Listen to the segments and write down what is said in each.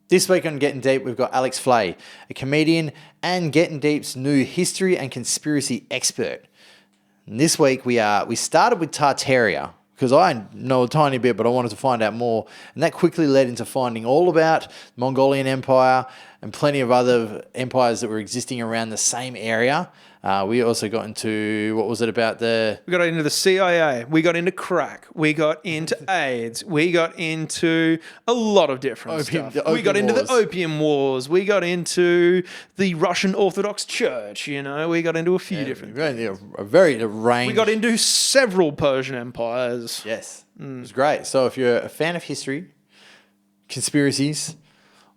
This week on Gettin Deep, we've got Alex Fleay, a comedian and Gettin Deep's new history and conspiracy expert. And this week we started with Tartaria, because I know a tiny bit, but I wanted to find out more. And that quickly led into finding all about the Mongolian Empire and plenty of other empires that were existing around the same area. We also got into, what was it about the... We got into the CIA. We got into crack. We got into AIDS. We got into a lot of different stuff. We got into the Opium Wars. We got into the Russian Orthodox Church. You know, we got into a few different things. A very range. We got into several Persian empires. Yes, It was great. So if you're a fan of history, conspiracies,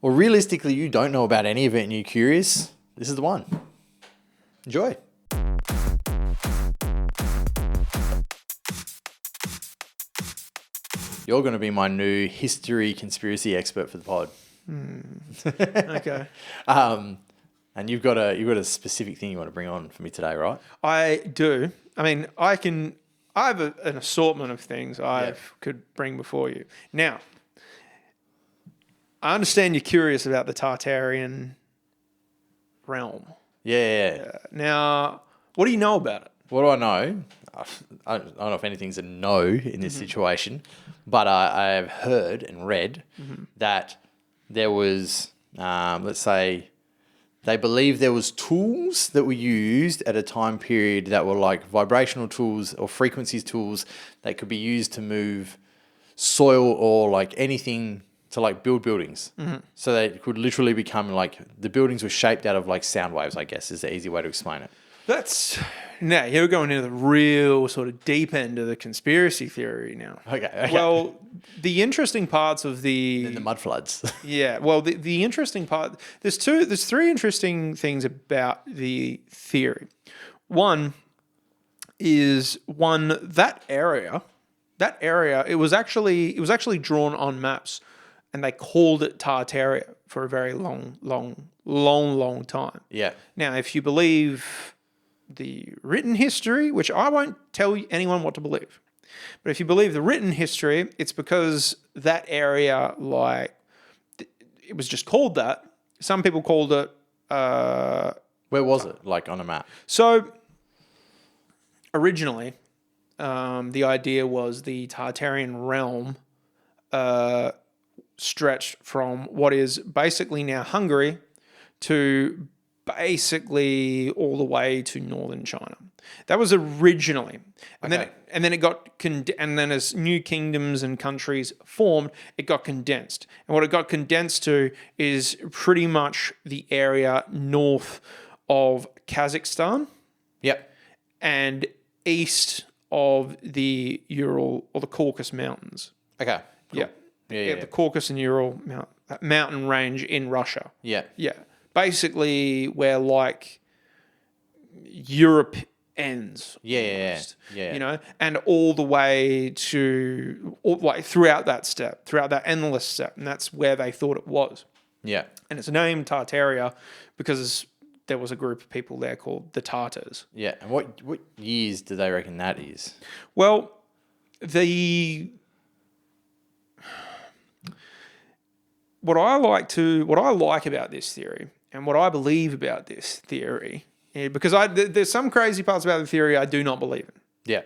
or realistically you don't know about any of it and you're curious, this is the one. Enjoy. You're going to be my new history conspiracy expert for the pod. Okay. And you've got a specific thing you want to bring on for me today, right? I do. I mean, I have an assortment of things I could bring before you. Now, I understand you're curious about the Tartarian realm. Yeah. Now, what do you know about it? What do I know? I don't know if anything's a no in this situation, but I have heard and read that there was, let's say, they believe there was tools that were used at a time period that were like vibrational tools or frequencies tools that could be used to move soil or like anything to like build buildings. So they could literally become like, the buildings were shaped out of like sound waves, I guess is the easy way to explain it. Now you're going into the real sort of deep end of the conspiracy theory now. Okay. Well, the interesting parts of the mud floods. Yeah. Well, the interesting part, there's three interesting things about the theory. One is that area, it was actually drawn on maps, and they called it Tartaria for a very long time. Yeah. Now, if you believe the written history, which I won't tell anyone what to believe, but if you believe the written history, it's because that area, like, it was just called that. Some people called it... Where was it, like on a map? So, originally, the idea was the Tartarian realm stretched from what is basically now Hungary to basically all the way to northern China. That was originally, and then it got and then as new kingdoms and countries formed, it got condensed. And what it got condensed to is pretty much the area north of Kazakhstan. Yep. And east of the Ural or the Caucasus Mountains. Okay. Cool. Yeah. The Caucasus and Ural mountain range in Russia. Yeah. Yeah. Basically where like Europe ends. Yeah. You know, and all the way to like throughout that endless step, and that's where they thought it was. Yeah. And it's named Tartaria because there was a group of people there called the Tartars. Yeah. And what years do they reckon that is? Well, what I like about this theory and what I believe about this theory, because there's some crazy parts about the theory I do not believe in. Yeah.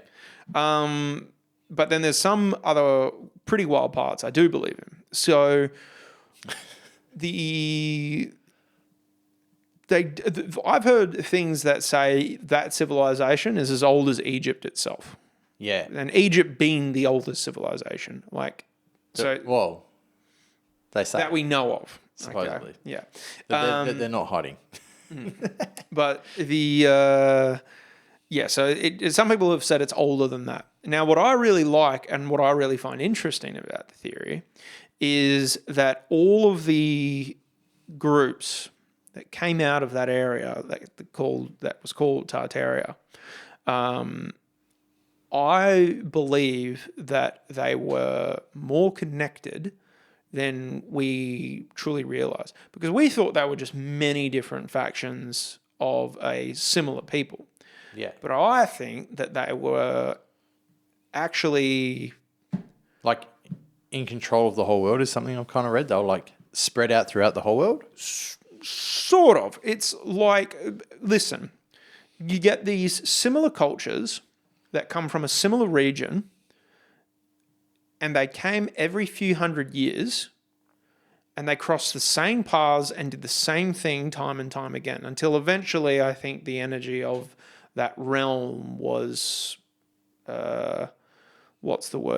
But then there's some other pretty wild parts I do believe in. So I've heard things that say that civilization is as old as Egypt itself. Yeah. And Egypt being the oldest civilization, they say that we know of, supposedly. Okay. Yeah, they're not hiding. But so some people have said it's older than that. Now, what I really like and what I really find interesting about the theory is that all of the groups that came out of that area that was called Tartaria, I believe that they were more connected than we truly realize, because we thought they were just many different factions of a similar people. Yeah. But I think that they were actually like in control of the whole world is something I've kind of read. They were like spread out throughout the whole world? Sort of. It's like, listen, you get these similar cultures that come from a similar region, and they came every few hundred years, and they crossed the same paths and did the same thing time and time again, until eventually I think the energy of that realm was,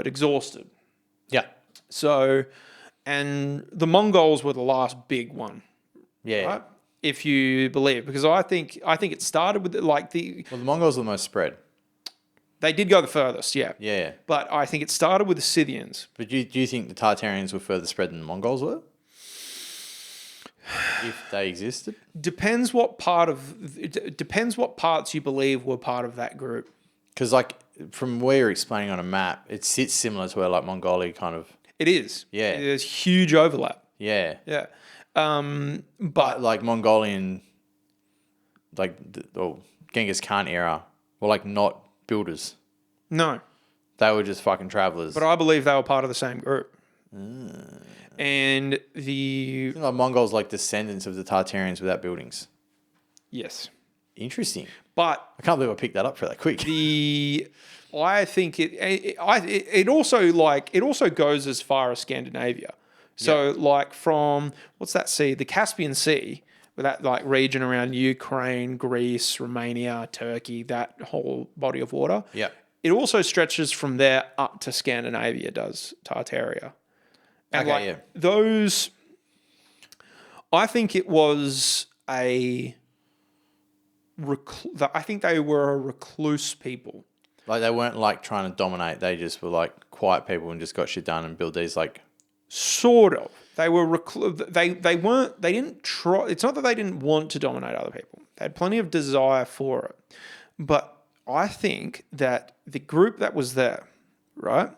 exhausted. Yeah. So, and the Mongols were the last big one. Yeah. Right? If you believe, because I think it started with the Mongols were the most spread. They did go the furthest, yeah. Yeah. But I think it started with the Scythians. But do you think the Tartarians were further spread than the Mongols were? If they existed? Depends what parts you believe were part of that group. Because like from where you're explaining on a map, it sits similar to where like Mongolia kind of. It is. Yeah. There's huge overlap. Yeah. Yeah. But like Mongolian, or Genghis Khan era, were like not builders. No. They were just fucking travelers. But I believe they were part of the same group. And the... Like Mongols like descendants of the Tartarians without buildings. Yes. Interesting. But... I can't believe I picked that up for that quick. I think it also goes as far as Scandinavia. So like from, what's that sea? The Caspian Sea, with that like region around Ukraine, Greece, Romania, Turkey, that whole body of water. Yeah. It also stretches from there up to Scandinavia, does Tartaria. And those, I think it was I think they were a recluse people. Like they weren't like trying to dominate. They just were like quiet people and just got shit done and build these like... Sort of. They were they didn't try. It's not that they didn't want to dominate other people. They had plenty of desire for it. But I think that the group that was there, right?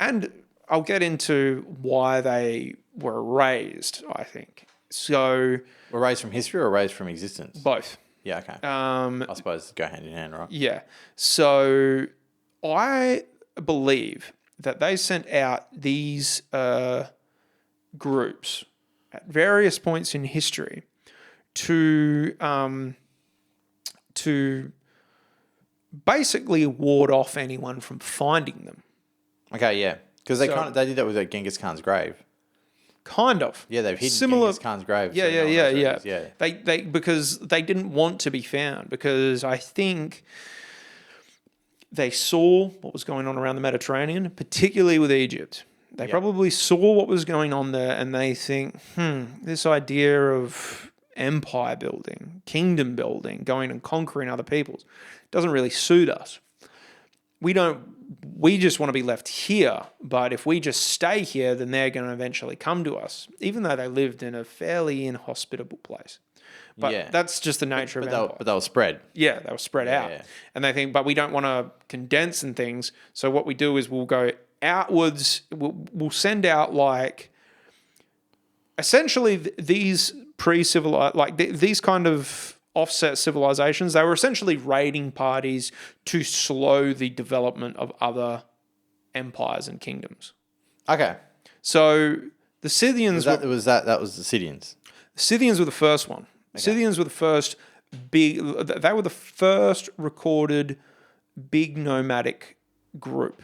And I'll get into why they were raised, I think. So were raised from history or raised from existence? Both. Yeah, okay. I suppose go hand in hand, right? Yeah. So I believe that they sent out these groups at various points in history to basically ward off anyone from finding them. Okay, yeah, because they did that with Genghis Khan's grave. Kind of. Yeah, they've hidden Genghis Khan's grave. Yeah. They because they didn't want to be found, because I think they saw what was going on around the Mediterranean, particularly with Egypt. They probably saw what was going on there, and they think, this idea of empire building, kingdom building, going and conquering other peoples, doesn't really suit us. We just want to be left here, but if we just stay here, then they're going to eventually come to us, even though they lived in a fairly inhospitable place. But that's just the nature of empire. But they were spread. Yeah, they were spread out. Yeah. And they think, but we don't want to condense and things. So what we do is we'll go outwards. We'll send out like, essentially these pre-civilized, like these kind of offset civilizations, they were essentially raiding parties to slow the development of other empires and kingdoms. Okay. So the Scythians... That was the Scythians? The Scythians were the first one. Okay. Scythians were the first they were the first recorded big nomadic group.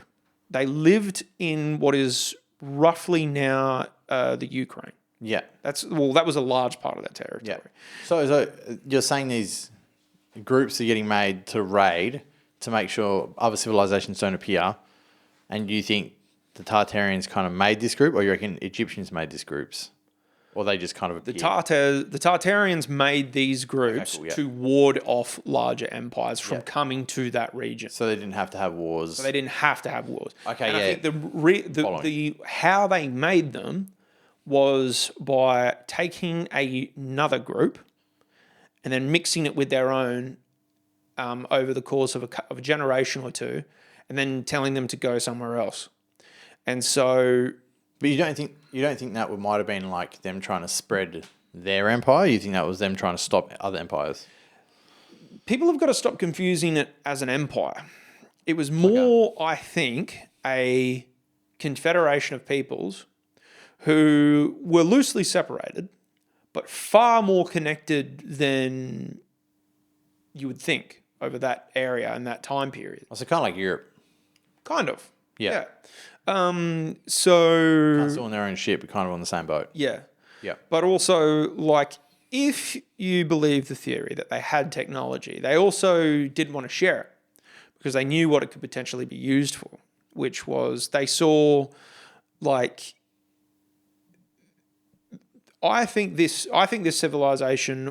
They lived in what is roughly now the Ukraine. Yeah. That was a large part of that territory. Yeah. So you're saying these groups are getting made to raid to make sure other civilizations don't appear, and you think the Tartarians kind of made this group, or you reckon Egyptians made these groups? Or they just kind of appeared? The Tartarians made these groups to ward off larger empires from coming to that region. So they didn't have to have wars. Okay, and I think the how they made them was by taking another group and then mixing it with their own over the course of a generation or two, and then telling them to go somewhere else. And so... But you don't think that might have been like them trying to spread their empire? You think that was them trying to stop other empires? People have got to stop confusing it as an empire. It was more, I think, a confederation of peoples who were loosely separated, but far more connected than you would think over that area and that time period. So kind of like Europe. Kind of. Yeah. So Still on their own ship, but kind of on the same boat. yeah. Yeah. But also, like, if you believe the theory that they had technology, they also didn't want to share it because they knew what it could potentially be used for, which was they saw, like, I think this civilization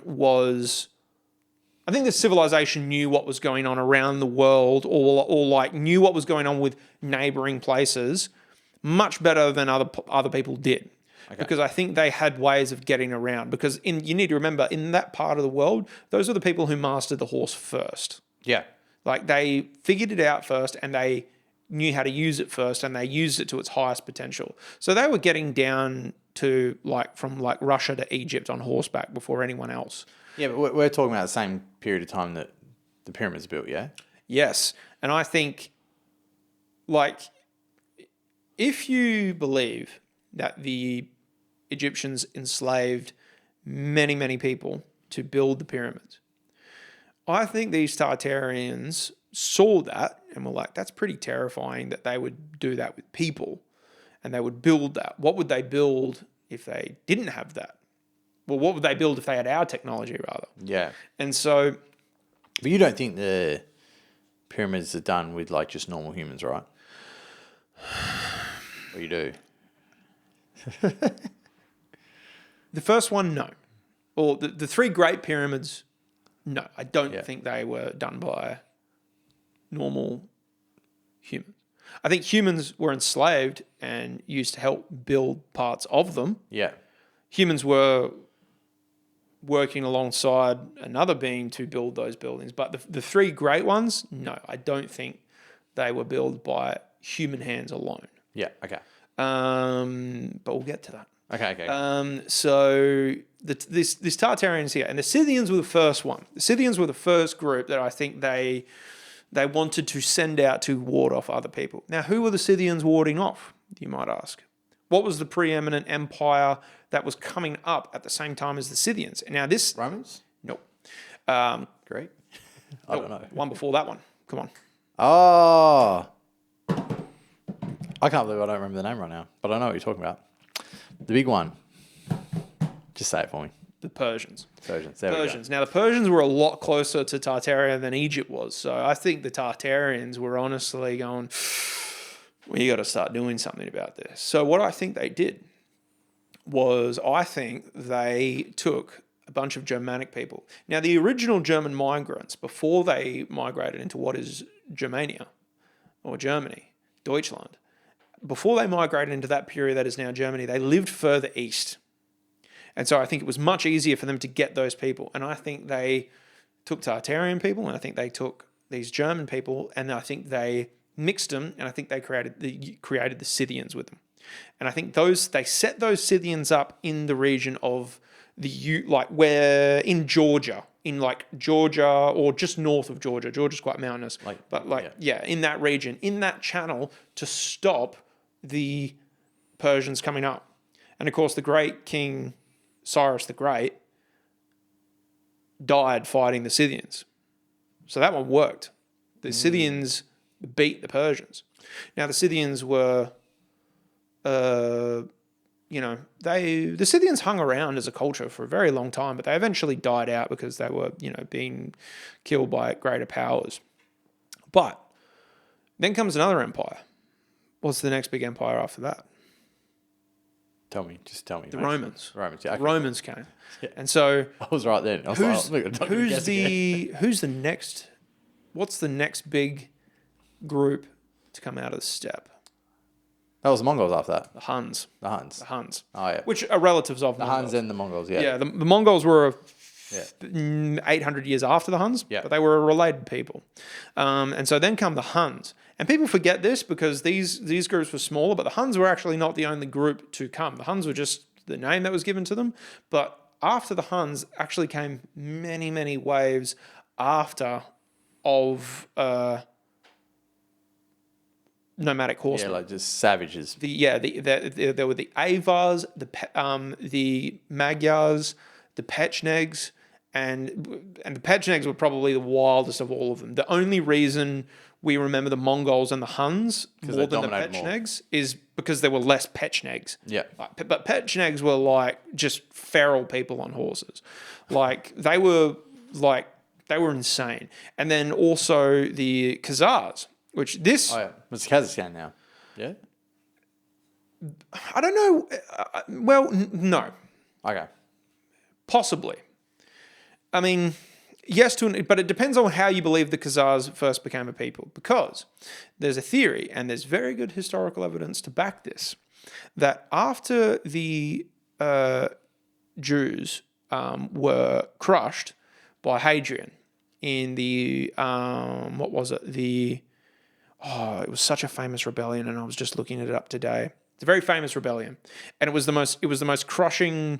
knew what was going on around the world, or like knew what was going on with neighboring places much better than other people did. Okay. Because I think they had ways of getting around. Because you need to remember, in that part of the world, those are the people who mastered the horse first. Yeah. Like, they figured it out first, and they knew how to use it first, and they used it to its highest potential. So they were getting down to, like, from like Russia to Egypt on horseback before anyone else. Yeah, but we're talking about the same period of time that the pyramids built, yeah? Yes. And I think, like, if you believe that the Egyptians enslaved many, many people to build the pyramids, I think these Tartarians saw that and were like, that's pretty terrifying that they would do that with people and they would build that. What would they build if they didn't have that? Well, what would they build if they had our technology, rather? Yeah. And so... But you don't think the pyramids are done with, like, just normal humans, right? Or you do? The first one, no. Or the three great pyramids, no. I don't think they were done by normal humans. I think humans were enslaved and used to help build parts of them. Yeah. Humans were working alongside another being to build those buildings. But the three great ones, no. I don't think they were built by human hands alone. Yeah, okay. But we'll get to that. Okay. So this Tartarians here, and the Scythians were the first one. The Scythians were the first group that I think they wanted to send out to ward off other people. Now, who were the Scythians warding off, you might ask? What was the preeminent empire that was coming up at the same time as the Scythians? Now, this... Romans? Nope. Great. I don't know. One before that one. Come on. Oh. I can't believe I don't remember the name right now, but I know what you're talking about. The big one. Just say it for me. The Persians. Persians. Now, the Persians were a lot closer to Tartaria than Egypt was. So I think the Tartarians were honestly going, we got to start doing something about this. So what I think they did was, I think they took a bunch of Germanic people. Now, the original German migrants, before they migrated into what is Germania or Germany, Deutschland, before they migrated into that period that is now Germany, they lived further east. And so I think it was much easier for them to get those people. And I think they took Tartarian people, and I think they took these German people, and I think they mixed them, and I think they created the Scythians with them. And I think they set those Scythians up in the region of where in Georgia, or just north of Georgia. Georgia's quite mountainous, in that region, in that channel, to stop the Persians coming up. And of course, the great king Cyrus the Great died fighting the Scythians. So that one worked. The Scythians beat the Persians. Now, the Scythians were, the Scythians hung around as a culture for a very long time, but they eventually died out because they were, being killed by greater powers. But then comes another empire. What's the next big empire after that? Just tell me. The Romans. Romans, yeah. Okay. The Romans came. Yeah. And so... I was right then. Who's the next... What's the next big group to come out of the steppe? That was the Mongols after that. The Huns. The Huns. Oh, yeah. Which are relatives of the Mongols. Huns and the Mongols, yeah. Yeah, the Mongols were 800 years after the Huns, but they were a related people. And so then come the Huns. And people forget this because these groups were smaller, but the Huns were actually not the only group to come. The Huns were just the name that was given to them. But after the Huns actually came many, many waves after of nomadic horsemen. Yeah, like just savages. There were the Avars, the Magyars, the Pechenegs, and the Pechenegs were probably the wildest of all of them. The only reason we remember the Mongols and the Huns more than the Pechenegs is because there were less Pechenegs. Yeah. But Pechenegs were like just feral people on horses. Like they were insane. And then also the Khazars, which this... Oh, yeah. It's Kazakhstan now. Yeah? I don't know. Well, no. Okay. Possibly. I mean, yes, but it depends on how you believe the Khazars first became a people. Because there's a theory, and there's very good historical evidence to back this, that after the Jews were crushed by Hadrian in the... what was it? It was such a famous rebellion, and I was just looking it up today. It's a very famous rebellion, and it was the most crushing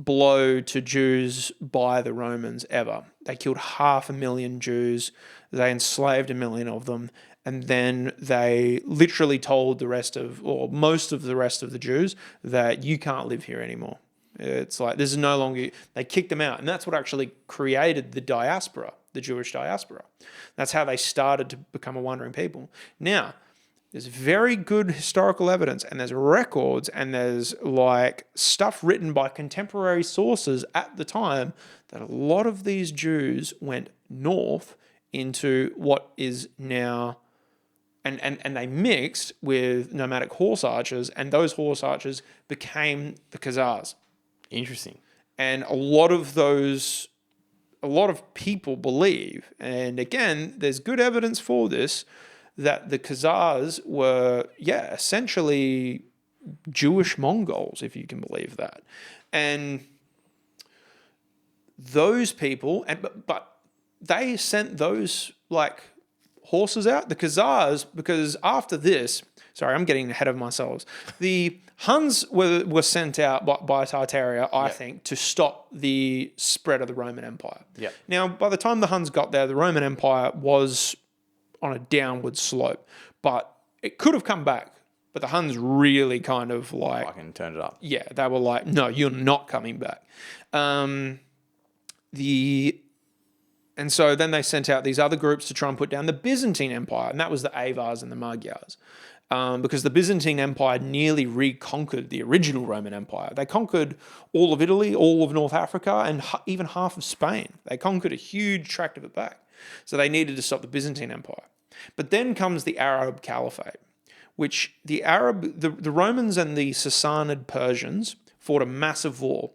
blow to Jews by the Romans ever. They killed 500,000 Jews. They enslaved 1 million of them, and then they literally told most of the rest of the Jews that you can't live here anymore. It's like this is no longer. They kicked them out, and that's what actually created the diaspora, the Jewish diaspora. That's how they started to become a wandering people. Now, there's very good historical evidence, and there's records, and there's like stuff written by contemporary sources at the time that a lot of these Jews went north into what is now, and they mixed with nomadic horse archers, and those horse archers became the Khazars. Interesting. And a lot of people believe, and again, there's good evidence for this, that the Khazars were, essentially Jewish Mongols, if you can believe that. And those people, but they sent those like horses out, the Khazars, because after this, sorry, I'm getting ahead of myself. The Huns were sent out by Tartaria, I think, to stop the spread of the Roman Empire. Yep. Now, by the time the Huns got there, the Roman Empire was on a downward slope, but it could have come back. But the Huns really kind of like... Fucking turned it up. Yeah, they were like, no, you're not coming back. And so then they sent out these other groups to try and put down the Byzantine Empire, and that was the Avars and the Magyars. Because the Byzantine Empire nearly reconquered the original Roman Empire. They conquered all of Italy, all of North Africa, and even half of Spain. They conquered a huge tract of it back. So they needed to stop the Byzantine Empire. But then comes the Arab Caliphate, which the Romans and the Sassanid Persians fought a massive war.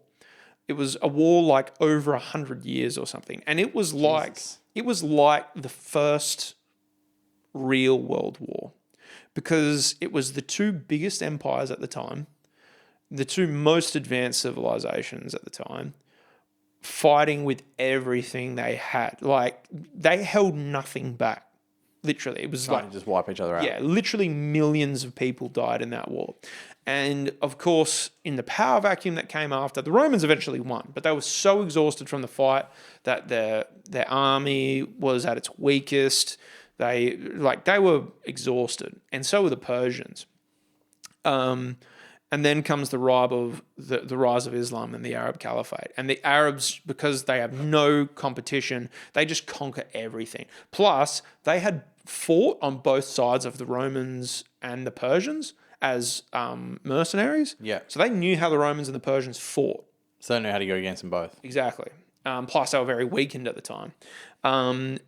It was a war like over 100 years or something. And it was like the first real world war, because it was the two biggest empires at the time, the two most advanced civilizations at the time, fighting with everything they had. Like, they held nothing back. Literally. It was trying to just wipe each other out. Yeah, literally millions of people died in that war. And of course, in the power vacuum that came after, the Romans eventually won, but they were so exhausted from the fight that their army was at its weakest. They were exhausted, and so were the Persians. And then comes the rise of Islam and the Arab Caliphate. And the Arabs, because they have no competition, they just conquer everything. Plus, they had fought on both sides of the Romans and the Persians as mercenaries. Yeah. So they knew how the Romans and the Persians fought. So they knew how to go against them both. Exactly. Plus, they were very weakened at the time. And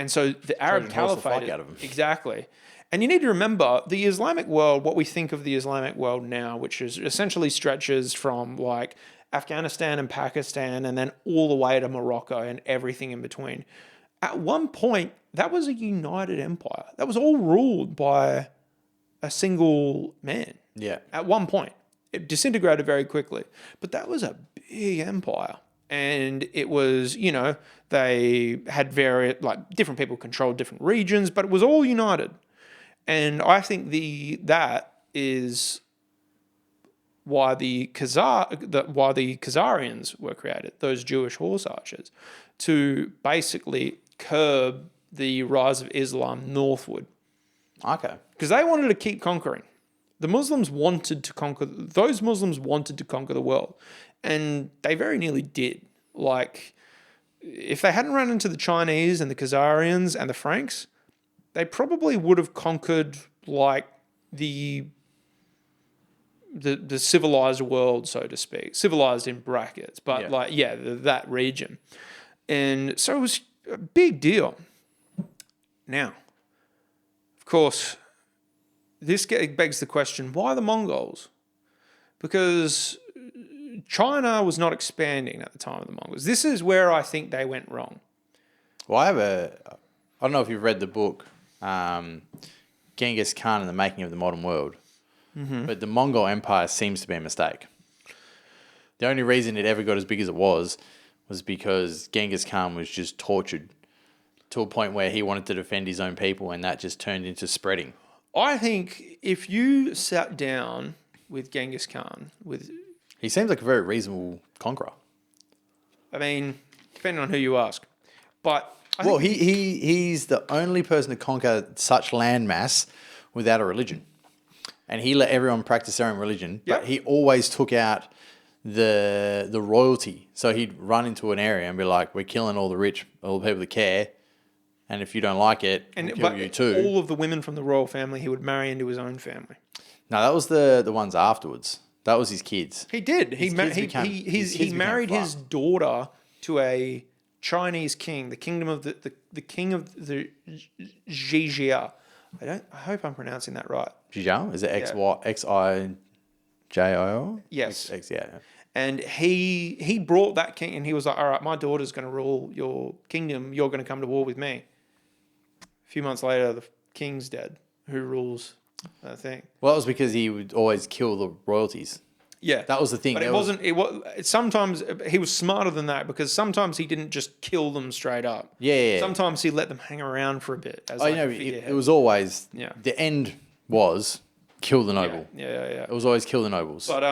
so the Arab Caliphate... out of them. Exactly. And you need to remember, the Islamic world, what we think of the Islamic world now, which is essentially stretches from like Afghanistan and Pakistan and then all the way to Morocco and everything in between. At one point, that was a united empire. That was all ruled by a single man. Yeah. At one point. It disintegrated very quickly. But that was a big empire. And it was, they had different people controlled different regions, but it was all united. And I think that is why the Khazarians were created, those Jewish horse archers, to basically curb the rise of Islam northward. Okay. because they wanted to keep conquering. The Muslims wanted to conquer. Those Muslims wanted to conquer the world, and they very nearly did. Like, if they hadn't run into the Chinese and the Khazarians and the Franks, they probably would have conquered like the civilized world, so to speak, civilized in brackets, but that region. And so it was a big deal. Now, of course, this begs the question, why the Mongols? Because China was not expanding at the time of the Mongols. This is where I think they went wrong. Well, I don't know if you've read the book, Genghis Khan and the Making of the Modern World. Mm-hmm. But the Mongol Empire seems to be a mistake. The only reason it ever got as big as it was because Genghis Khan was just tortured to a point where he wanted to defend his own people, and that just turned into spreading. I think if you sat down with Genghis Khan, he seems like a very reasonable conqueror. I mean, depending on who you ask, but he's the only person to conquer such landmass without a religion. And he let everyone practice their own religion, but he always took out the royalty. So he'd run into an area and be like, we're killing all the rich, all the people that care, and if you don't like it, we'll kill you too. All of the women from the royal family he would marry into his own family. No, that was the ones afterwards. That was his kids. He did. He married his daughter to a Chinese king, the kingdom of the king of the Xijia. I hope I'm pronouncing that right. Xijia? Is it Xijio? Yes. Yeah. And he brought that king, and he was like, all right, my daughter's going to rule your kingdom. You're going to come to war with me. A few months later, the king's dead. Who rules that thing? Well, that was because he would always kill the royalties. Yeah. That was the thing. But sometimes he was smarter than that, because sometimes he didn't just kill them straight up. Yeah. Sometimes he let them hang around for a bit. It was always, the end was kill the noble. Yeah. It was always kill the nobles. But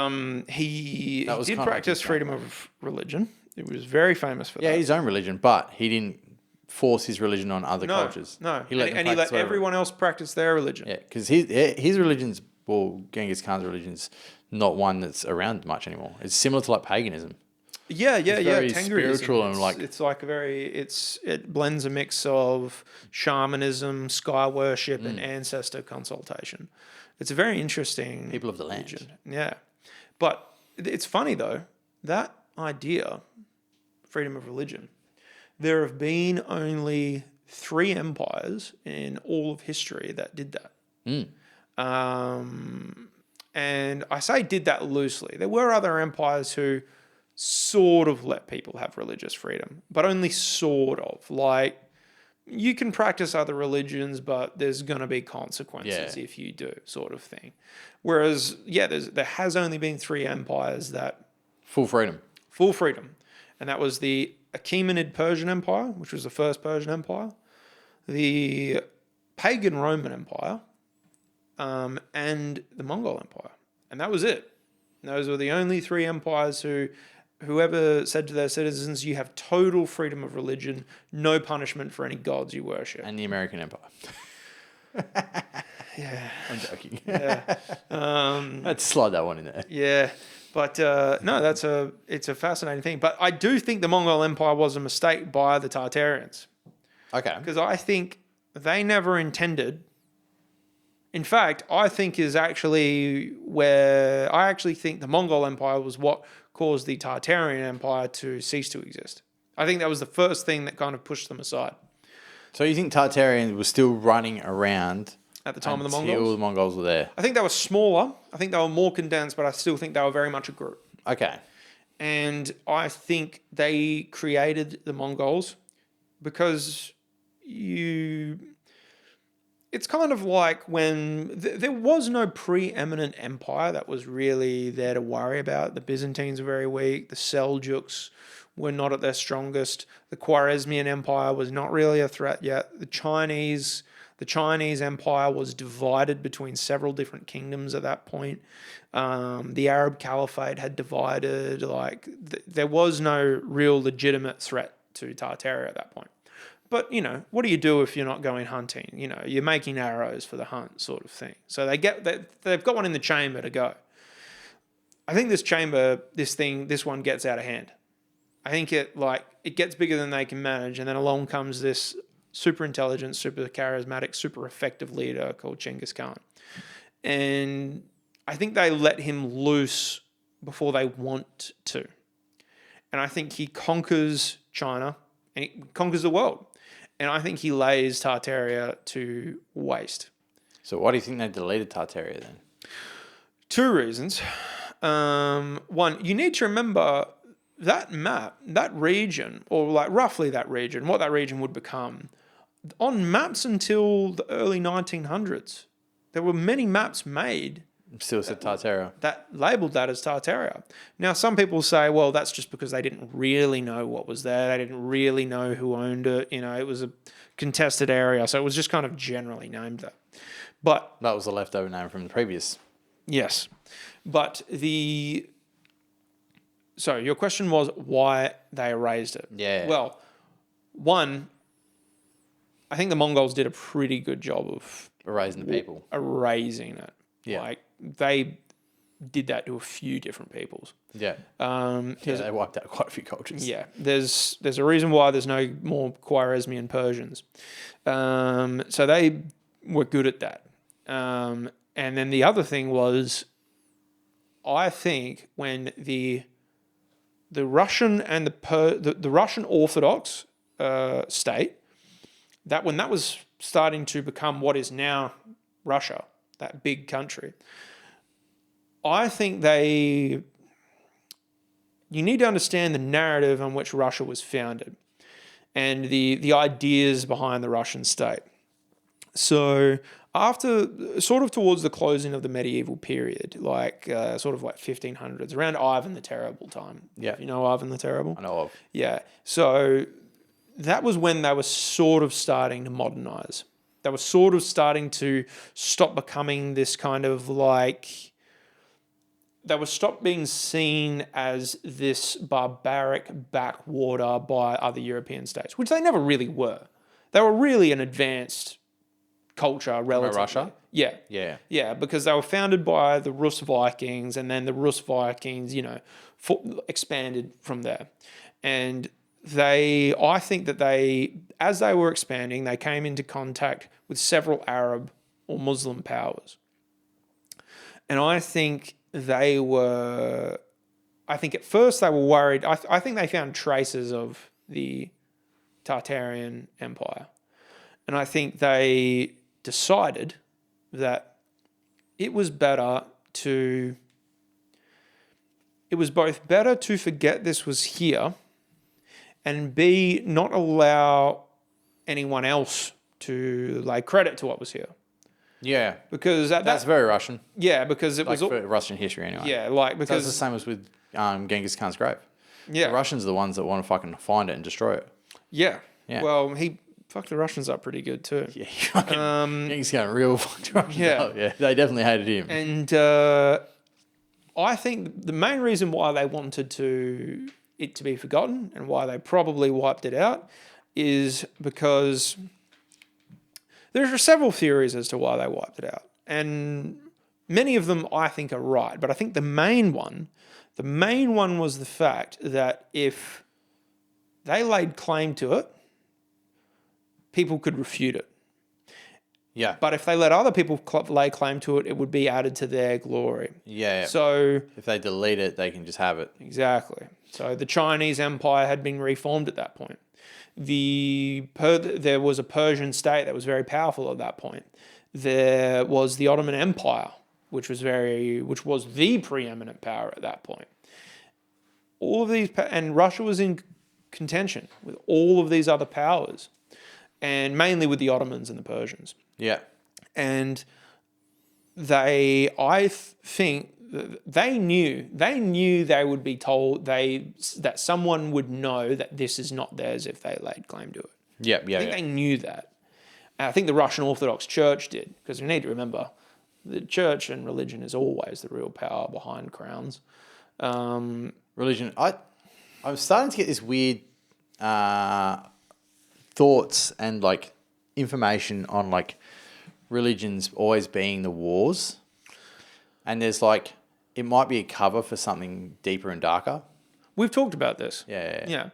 he did practice freedom of religion. It was very famous for that. Yeah, his own religion, but he didn't force his religion on other cultures. No, he let everyone else practice their religion. Yeah, because his religion's, Genghis Khan's religion's not one that's around much anymore. It's similar to like paganism. Yeah. Very spiritual and it blends a mix of shamanism, sky worship, and ancestor consultation. It's a very interesting people of the land. Religion. Yeah, but it's funny though, that idea, freedom of religion. There have been only 3 empires in all of history that did that. And I say did that loosely. There were other empires who sort of let people have religious freedom, but only sort of. Like, you can practice other religions, but there's going to be consequences if you do, sort of thing. Whereas, there has only been 3 empires that... Full freedom. And that was the Achaemenid Persian Empire, which was the first Persian Empire, the pagan Roman Empire, and the Mongol Empire. And that was it. Those were the only 3 empires whoever said to their citizens, you have total freedom of religion, no punishment for any gods you worship. And the American Empire. Yeah. I'm joking. Yeah. I'd slide that one in there. Yeah. But no, it's a fascinating thing. But I do think the Mongol Empire was a mistake by the Tartarians. Okay. Because I think they never intended... In fact, I think think the Mongol Empire was what caused the Tartarian Empire to cease to exist. I think that was the first thing that kind of pushed them aside. So you think Tartarians were still running around at the time of the Mongols? Until the Mongols were there. I think they were smaller. I think they were more condensed, but I still think they were very much a group. Okay. And I think they created the Mongols because it's kind of like when there was no preeminent empire that was really there to worry about. The Byzantines were very weak. The Seljuks were not at their strongest. The Khwarezmian Empire was not really a threat yet. The Chinese Empire was divided between several different kingdoms at that point. The Arab Caliphate had divided. There was no real legitimate threat to Tartaria at that point. but what do you do if you're not going hunting? You're making arrows for the hunt, sort of thing. So they've got one in the chamber to go. I think this one gets out of hand. I think it gets bigger than they can manage, and then along comes this super intelligent, super charismatic, super effective leader called Genghis Khan. And I think they let him loose before they want to. And I think he conquers China and he conquers the world. And I think he lays Tartaria to waste. So why do you think they deleted Tartaria then? 2 reasons. One, you need to remember that map, that region, or roughly that region, what that region would become, on maps until the early 1900s. There were many maps made Still said Tartaria. that labelled that as Tartaria. Now, some people say, well, that's just because they didn't really know what was there. They didn't really know who owned it. It was a contested area, so it was just kind of generally named that. But That was the leftover name from the previous. yes. But so your question was why they erased it. Yeah. Well, one, I think the Mongols did a pretty good job of Erasing the people. erasing it. Yeah. They did that to a few different peoples. Yeah. They wiped out quite a few cultures. Yeah, there's a reason why there's no more Khwarezmian Persians. So they were good at that. And then the other thing was, I think when the Russian and the Russian Orthodox state, that when that was starting to become what is now Russia, that big country, I think you need to understand the narrative on which Russia was founded and the ideas behind the Russian state. So after, sort of towards the closing of the medieval period, sort of like 1500s, around Ivan the Terrible time. Yeah. You know Ivan the Terrible? I know of. Yeah. So that was when they were sort of starting to modernize. They were sort of starting to stop becoming this kind of they were stopped being seen as this barbaric backwater by other European states, which they never really were. They were really an advanced culture relatively. Russia? Yeah. Yeah. Yeah, because they were founded by the Rus Vikings, and then the Rus Vikings, expanded from there. And I think that as they were expanding, they came into contact with several Arab or Muslim powers. And I think at first they were worried. I think they found traces of the Tartarian Empire. And I think they decided that it was both better to forget this was here, and B, not allow anyone else to lay credit to what was here. Yeah. Because That's very Russian. Yeah, because it was... for Russian history anyway. Yeah, because... That's the same as with Genghis Khan's grave. Yeah. The Russians are the ones that want to fucking find it and destroy it. Yeah. Yeah. Well, he fucked the Russians up pretty good too. Yeah. Genghis Khan real fucked Russians up. Yeah. They definitely hated him. And I think the main reason why they wanted it to be forgotten and why they probably wiped it out is because there are several theories as to why they wiped it out. And many of them I think are right. But I think the main one was the fact that if they laid claim to it, people could refute it. Yeah. But if they let other people lay claim to it, it would be added to their glory. Yeah. So if they delete it, they can just have it. Exactly. So the Chinese Empire had been reformed at that point. There was a Persian state that was very powerful at that point. There was the Ottoman Empire, which was the preeminent power at that point. All of these, and Russia was in contention with all of these other powers, and mainly with the Ottomans and the Persians. Yeah. And I think they knew they would be told that someone would know that this is not theirs if they laid claim to it. Yeah. I think they knew that. And I think the Russian Orthodox Church did, because we need to remember the church and religion is always the real power behind crowns. Religion. I'm starting to get this weird thought thoughts and like information on like religions always being the wars, and there's like it might be a cover for something deeper and darker. We've talked about this. Yeah.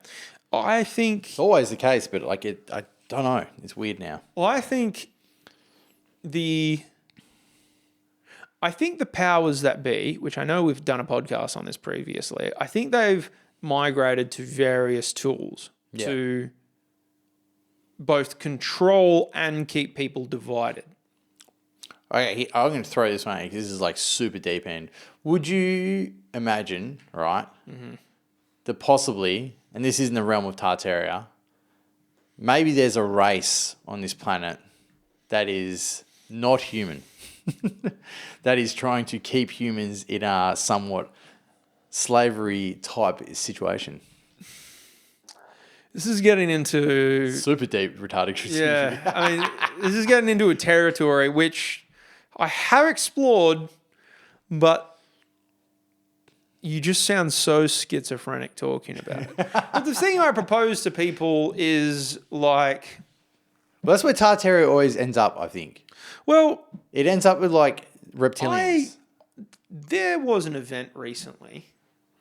I think It's always the case, but like I don't know. It's weird now. Well, I think the powers that be, which I know we've done a podcast on this previously, I think they've migrated to various tools to both control and keep people divided. Okay, I'm going to throw this one because this is like super deep end. Would you imagine, right, that possibly, and this is in the realm of Tartaria, maybe there's a race on this planet that is not human, that is trying to keep humans in a somewhat slavery type situation. This is getting into Super deep, retarded. Yeah, I mean, this is getting into a territory which I have explored, but you just sound so schizophrenic talking about it. But the thing I propose to people is like, Well, that's where Tartaria always ends up, I think. well, It ends up with like reptilians. there was an event recently.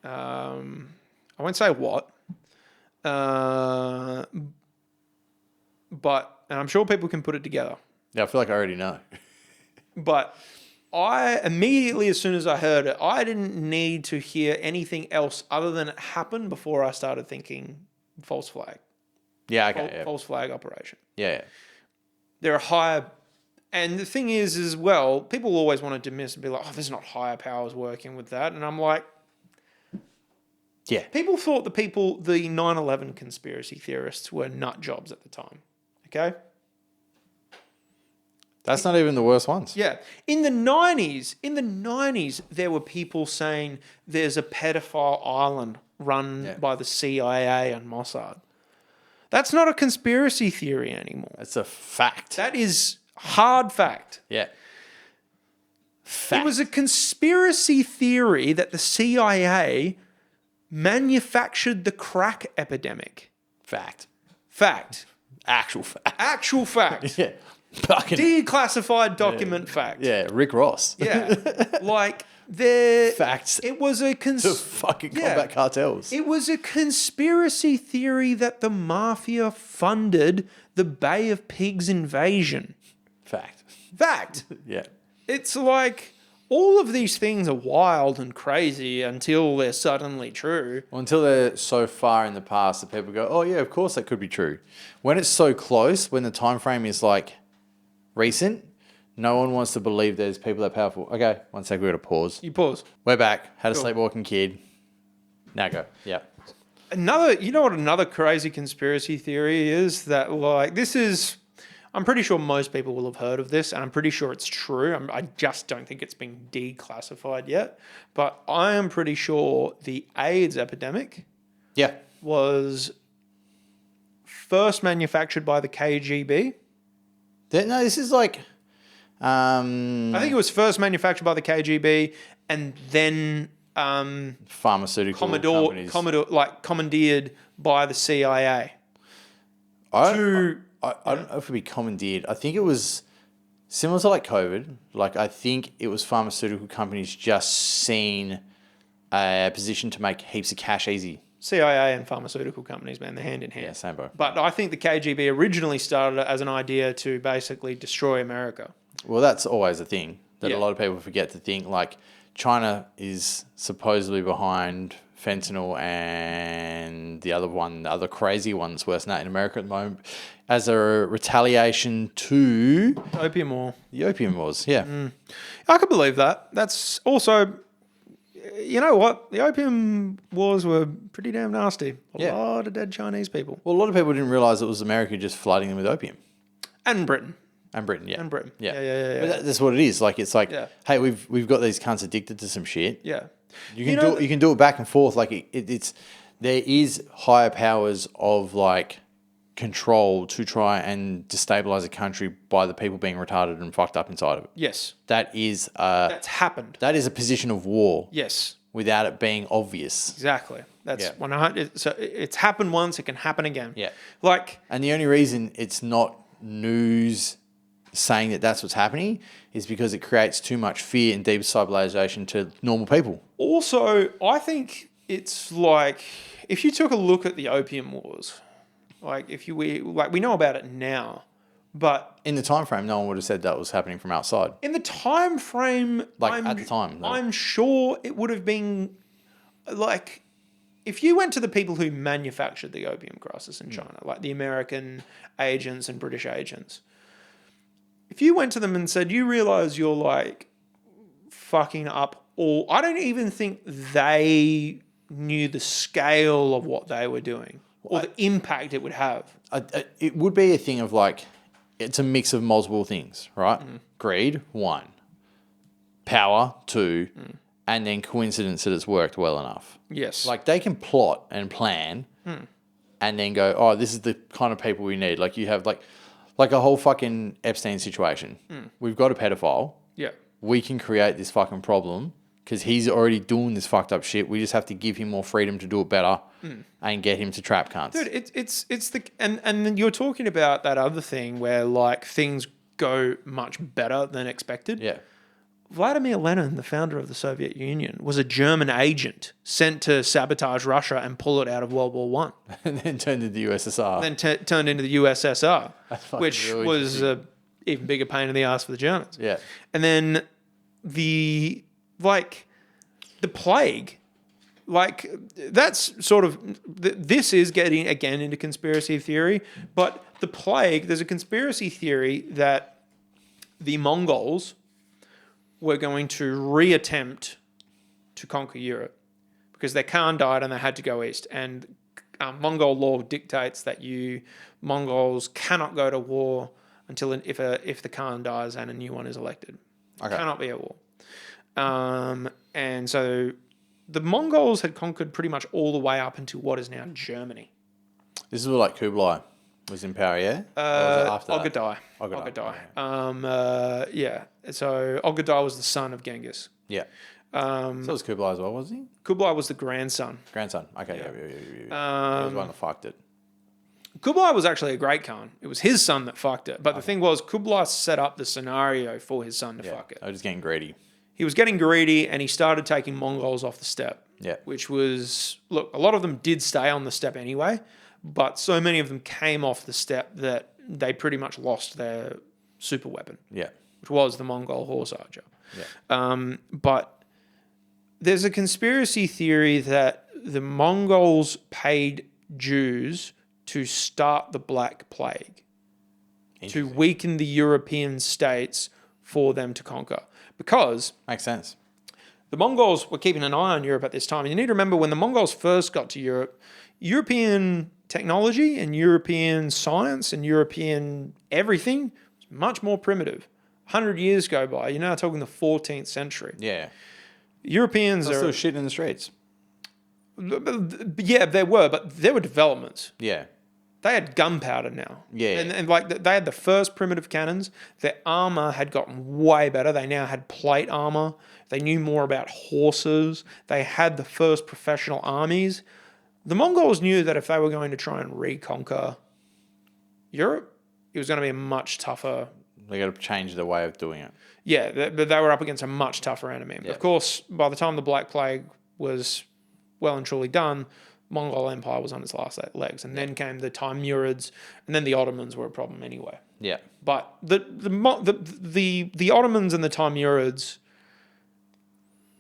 I won't say what, but and I'm sure people can put it together. Yeah, I feel like I already know. But I immediately, as soon as I heard it, I didn't need to hear anything else other than it happened before I started thinking false flag. Yeah, okay. False flag operation. Yeah. There are higher, and the thing is as well, people always want to dismiss and be like, oh, there's not higher powers working with that. And I'm like, Yeah. people thought the 9/11 conspiracy theorists were nut jobs at the time. Okay? That's not even the worst ones. Yeah. In the 90s, there were people saying there's a pedophile island run by the CIA and Mossad. That's not a conspiracy theory anymore. It's a fact. That is hard fact. Yeah. Fact. It was a conspiracy theory that the CIA manufactured the crack epidemic. Fact. Fact. Actual fact. Actual fact. Yeah. Fucking. Declassified document fact. Yeah, Rick Ross. Yeah. Like, there... Facts It was a... to fucking combat cartels. It was a conspiracy theory that the mafia funded the Bay of Pigs invasion. Fact. Fact. Yeah. It's like all of these things are wild and crazy until they're suddenly true. Well, until they're so far in the past that people go, oh, yeah, of course that could be true. When it's so close, when the time frame is like recent, no one wants to believe there's people that powerful. Okay, one sec, we've got to pause. You pause. We're back. Had a sleepwalking kid. Now go. Yeah. You know what another crazy conspiracy theory is? That like, this is, I'm pretty sure most people will have heard of this, and I'm pretty sure it's true. I just don't think it's been declassified yet. But I am pretty sure the AIDS epidemic was first manufactured by the KGB. No, this is like... I think it was first manufactured by the KGB and then pharmaceutical companies. commandeered by the CIA. I don't know if it'd be commandeered. I think it was similar to like COVID. Like I think it was pharmaceutical companies just seen a position to make heaps of cash easy. CIA and pharmaceutical companies, man, they're hand in hand. Yeah, same bro. But I think the KGB originally started as an idea to basically destroy America. Well, that's always a thing that a lot of people forget to think. Like China is supposedly behind fentanyl and the other crazy one that's worse than that in America at the moment, as a retaliation to Opium War. The Opium Wars. Yeah. I could believe that. That's also, you know what? The Opium Wars were pretty damn nasty. A lot of dead Chinese people. Well, a lot of people didn't realize it was America just flooding them with opium. And Britain. And Britain, yeah. And Britain. Yeah. Yeah. But that's what it is. Like, it's like, hey, we've got these cunts addicted to some shit. Yeah. You can do it back and forth. Like, there is higher powers of, like, control to try and destabilize a country by the people being retarded and fucked up inside of it. Yes. That is... That's happened. That is a position of war. Yes. without it being obvious. Exactly. That's 100. So it's happened once. It can happen again. Yeah. Like, And the only reason it's not news saying that that's what's happening is because it creates too much fear and destabilization to normal people. also, I think it's like if you took a look at the Opium Wars, like we know about it now, but In the time frame, no one would have said that was happening from outside. in the time frame, At the time, though. I'm sure it would have been like if you went to the people who manufactured the opium crisis in China, like the American agents and British agents, if you went to them and said, you realize you're like fucking up all, I don't even think they knew the scale of what they were doing or the impact it would have. It would be a thing of like, it's a mix of multiple things, right? Greed, 1. Power, 2. And then coincidence that it's worked well enough. Yes. Like they can plot and plan and then go, oh, this is the kind of people we need. Like you have like a whole fucking Epstein situation. We've got a pedophile. Yeah. We can create this fucking problem because he's already doing this fucked up shit. We just have to give him more freedom to do it better and get him to trap cunts. Dude, it's the and then you're talking about that other thing where like things go much better than expected. Yeah. Vladimir Lenin, the founder of the Soviet Union, was a German agent sent to sabotage Russia and pull it out of World War One. And then turned into the USSR. Then turned into the USSR, which really was an even bigger pain in the ass for the Germans. Yeah. And then the plague, like that's sort of, this is getting again into conspiracy theory, but the plague, there's a conspiracy theory that the Mongols were going to reattempt to conquer Europe because their Khan died and they had to go east. And Mongol law dictates that Mongols cannot go to war until if the Khan dies and a new one is elected. Okay. Cannot be at war. And so the Mongols had conquered pretty much all the way up into what is now Germany. This is like Kublai was in power, yeah? Or was it after that? Ogadai. Yeah. So Ogadai was the son of Genghis. Yeah. So it was Kublai as well, wasn't he? Kublai was the grandson. Grandson. Okay, yeah. He was the one that fucked it. Kublai was actually a great Khan. It was his son that fucked it. But the thing was, Kublai set up the scenario for his son to fuck it. I was just getting greedy. He was getting greedy and he started taking Mongols off the steppe. Yeah. Which was, look, a lot of them did stay on the steppe anyway, but so many of them came off the steppe that they pretty much lost their super weapon. Yeah. Which was the Mongol horse archer. Yeah. But there's a conspiracy theory that the Mongols paid Jews to start the Black Plague, to weaken the European states for them to conquer. Because makes sense. The Mongols were keeping an eye on Europe at this time. And you need to remember when the Mongols first got to Europe, European technology and European science and European everything was much more primitive. 100 years go by. You're now talking the 14th century. Yeah. Europeans still shit in the streets. Yeah, there were, but there were developments. Yeah. They had gunpowder now. Yeah. And like they had the first primitive cannons. Their armor had gotten way better. They now had plate armor. They knew more about horses. They had the first professional armies. The Mongols knew that if they were going to try and reconquer Europe, it was going to be a much tougher... They got to change their way of doing it. Yeah, but they were up against a much tougher enemy. Yeah. Of course, by the time the Black Plague was well and truly done, Mongol Empire was on its last legs, and then came the Timurids, and then the Ottomans were a problem anyway. Yeah. But the Ottomans and the Timurids,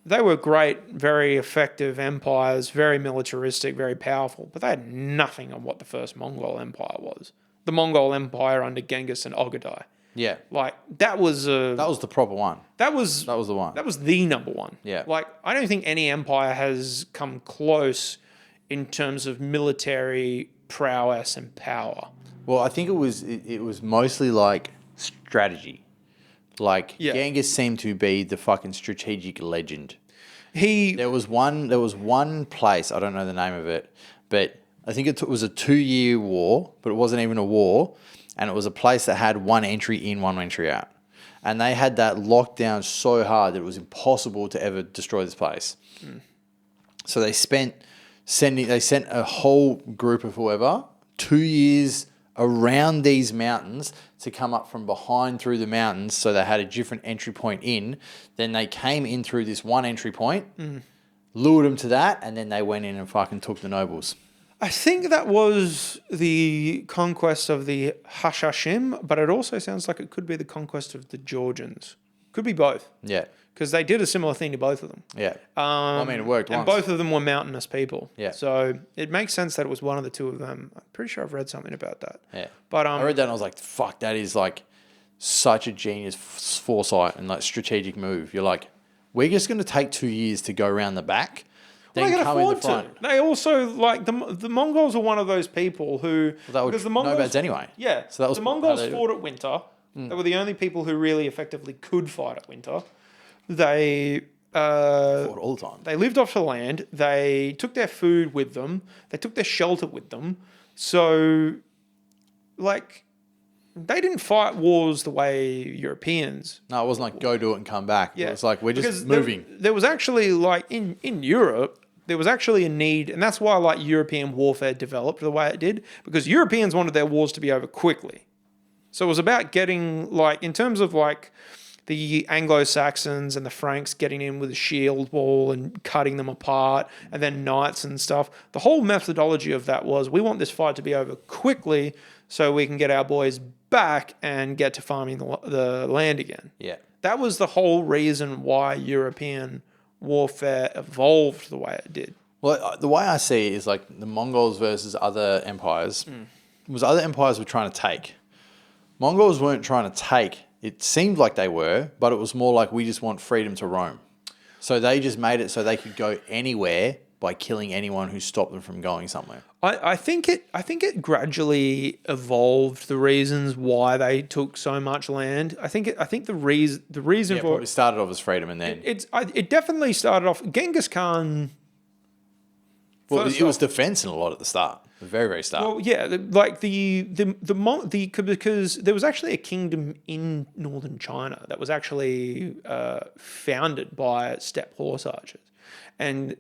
they were great, very effective empires, very militaristic, very powerful, but they had nothing on what the first Mongol Empire was. The Mongol Empire under Genghis and Ogadai. Yeah. Like, that was the proper one. That was the one. That was the number one. Yeah. Like, I don't think any empire has come close in terms of military prowess and power. Well, I think it was mostly like strategy. Like Genghis seemed to be the fucking strategic legend. There was one place, I don't know the name of it, but I think it was a 2-year war, but it wasn't even a war, and it was a place that had one entry in, one entry out. And they had that locked down so hard that it was impossible to ever destroy this place. So they sent a whole group of whoever 2 years around these mountains to come up from behind through the mountains. So they had a different entry point in. Then they came in through this one entry point, lured them to that, and then they went in and fucking took the nobles. I think that was the conquest of the Hashashim, but it also sounds like it could be the conquest of the Georgians. Could be both. Yeah. Because they did a similar thing to both of them. Yeah. I mean, it worked and once. both of them were mountainous people. Yeah. So it makes sense that it was one of the two of them. I'm pretty sure I've read something about that. Yeah. But I read that and I was like, fuck, that is like such a genius foresight and like strategic move. You're like, we're just going to take 2 years to go around the back. Then they can come in the afford front. to. They also, like, the Mongols are one of those people who... Well, because they the were Mongols, nomads anyway. Yeah. So that was the Mongols how they fought at winter. They were the only people who really effectively could fight at winter. They... fought all the time. They lived off the land. They took their food with them. They took their shelter with them. So, like, they didn't fight wars the way Europeans. No, it wasn't like go do it and come back. Yeah. It was like we're just Because moving. There was actually, like, in Europe, there was actually a need, and that's why, like, European warfare developed the way it did, because Europeans wanted their wars to be over quickly. So it was about getting, like, in terms of, like, the Anglo-Saxons and the Franks getting in with a shield wall and cutting them apart, and then knights and stuff. The whole methodology of that was, we want this fight to be over quickly so we can get our boys back and get to farming the land again. Yeah. That was the whole reason why European warfare evolved the way it did. Well, the way I see it is like the Mongols versus other empires. Was other empires were trying to take. Mongols weren't trying to take. It seemed like they were, but it was more like we just want freedom to roam. So they just made it so they could go anywhere by killing anyone who stopped them from going somewhere. I think it gradually evolved the reasons why they took so much land. I think the reason Yeah, for probably started off as freedom and then... it definitely started off. Genghis Khan. Well, it was defense in a lot at the start. The very, very start. Well, yeah, like because there was actually a kingdom in northern China that was actually founded by steppe horse archers, and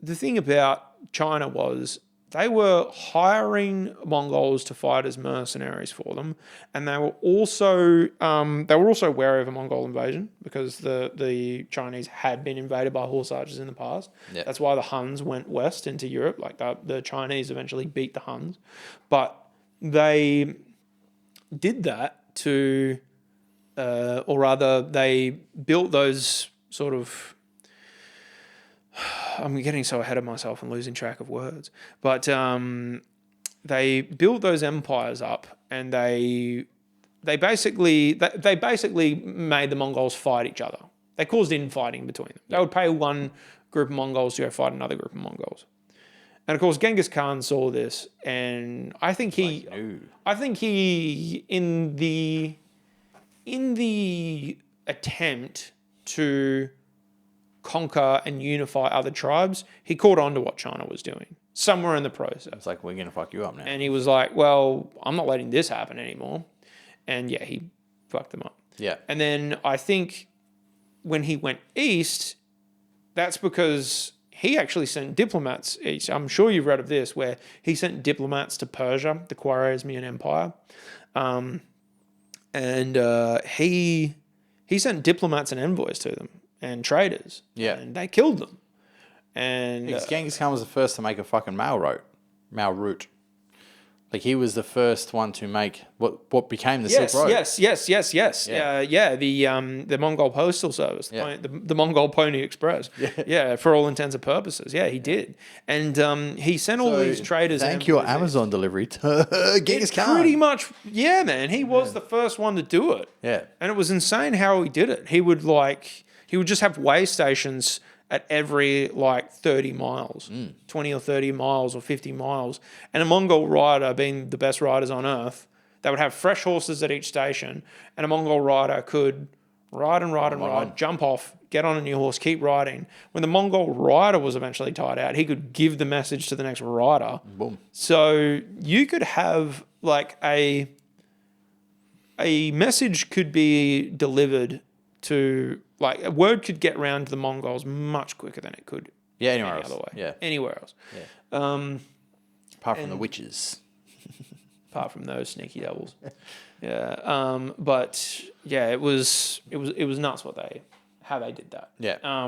the thing about China was they were hiring Mongols to fight as mercenaries for them, and they were also wary of a Mongol invasion because the Chinese had been invaded by horse archers in the past. Yeah. That's why the Huns went west into Europe. Like the Chinese eventually beat the Huns, but they did that to, or rather, they built those sort of. I'm getting so ahead of myself and losing track of words. But they built those empires up, and they basically made the Mongols fight each other. They caused infighting between them. They would pay one group of Mongols to go fight another group of Mongols. And of course, Genghis Khan saw this, and I think he in the attempt to conquer and unify other tribes, he caught on to what China was doing somewhere in the process. It's like, we're going to fuck you up now. And he was like, well, I'm not letting this happen anymore. And yeah, he fucked them up. Yeah. And then I think when he went east, that's because he actually sent diplomats east. I'm sure you've read of this, where he sent diplomats to Persia, the Khwarezmian Empire. He sent diplomats and envoys to them. And traders. Yeah. And they killed them. And Genghis Khan was the first to make a fucking mail route. Like, he was the first one to make what became the Silk Road. Yes. Yeah. The Mongol Postal Service, the Mongol Pony Express. Yeah, for all intents and purposes. Yeah, he did. And he sent all these traders. Thank your Amazon delivery to Genghis Khan. Pretty much, yeah, man. He was the first one to do it. Yeah. And it was insane how he did it. He would just have way stations at every 30 miles, 20 or 30 miles or 50 miles. And a Mongol rider, being the best riders on earth, they would have fresh horses at each station, and a Mongol rider could ride, jump off, get on a new horse, keep riding. When the Mongol rider was eventually tired out, he could give the message to the next rider. Boom. So you could have a message could be delivered to, a word could get around to the Mongols much quicker than it could Yeah, anywhere any else. other way. Yeah. Anywhere else. Yeah. Apart from the witches. Apart from those sneaky devils. Yeah. But yeah, it was nuts how they did that. Yeah.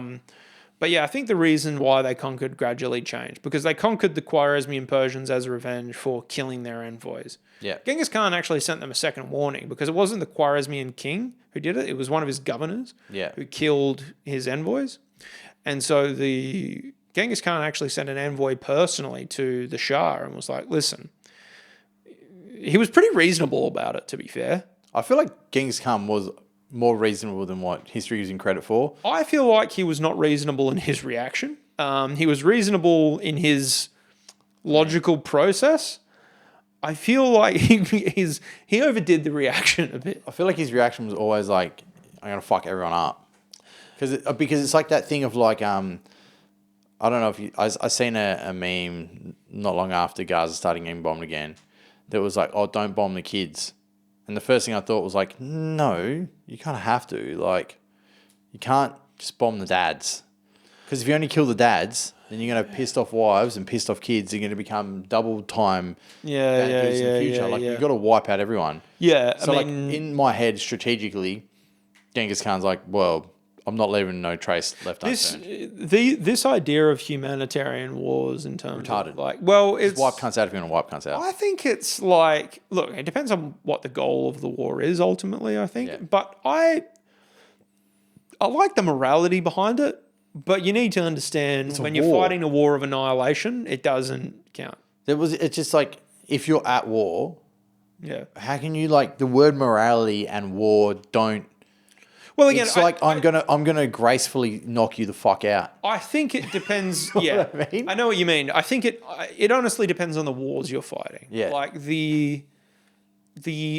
But yeah, I think the reason why they conquered gradually changed because they conquered the Khwarezmian Persians as a revenge for killing their envoys. Yeah. Genghis Khan actually sent them a second warning because it wasn't the Khwarezmian king who did it. It was one of his governors who killed his envoys. And so the Genghis Khan actually sent an envoy personally to the Shah and was like, listen, he was pretty reasonable about it, to be fair. I feel like Genghis Khan was more reasonable than what history gives him credit for. I feel like he was not reasonable in his reaction. He was reasonable in his logical process. I feel like he overdid the reaction a bit. I feel like his reaction was always like, I'm going to fuck everyone up. Because it's like that thing of like, I don't know if you... I seen a meme not long after Gaza started getting bombed again that was like, oh, don't bomb the kids. And the first thing I thought was like, no, you kind of have to. Like, you can't just bomb the dads. Because if you only kill the dads, then you're going to have pissed off wives and pissed off kids. You're going to become double time in the future. You've got to wipe out everyone. Yeah, So in my head, strategically, Genghis Khan's like, well, I'm not leaving no trace left unturned. This idea of humanitarian wars in terms Retarded. of like, well, it's Wipe cunts out if you're going to wipe cunts out. I think it's like, look, it depends on what the goal of the war is ultimately, I think. Yeah. But I like the morality behind it, but you need to understand when you're fighting a war of annihilation, it doesn't count. It's just like, if you're at war, how can you the word morality and war don't... Well, again, it's like I'm gonna gracefully knock you the fuck out. I think it depends. Yeah, I mean? I know what you mean. I think it honestly depends on the wars you're fighting. Yeah, like the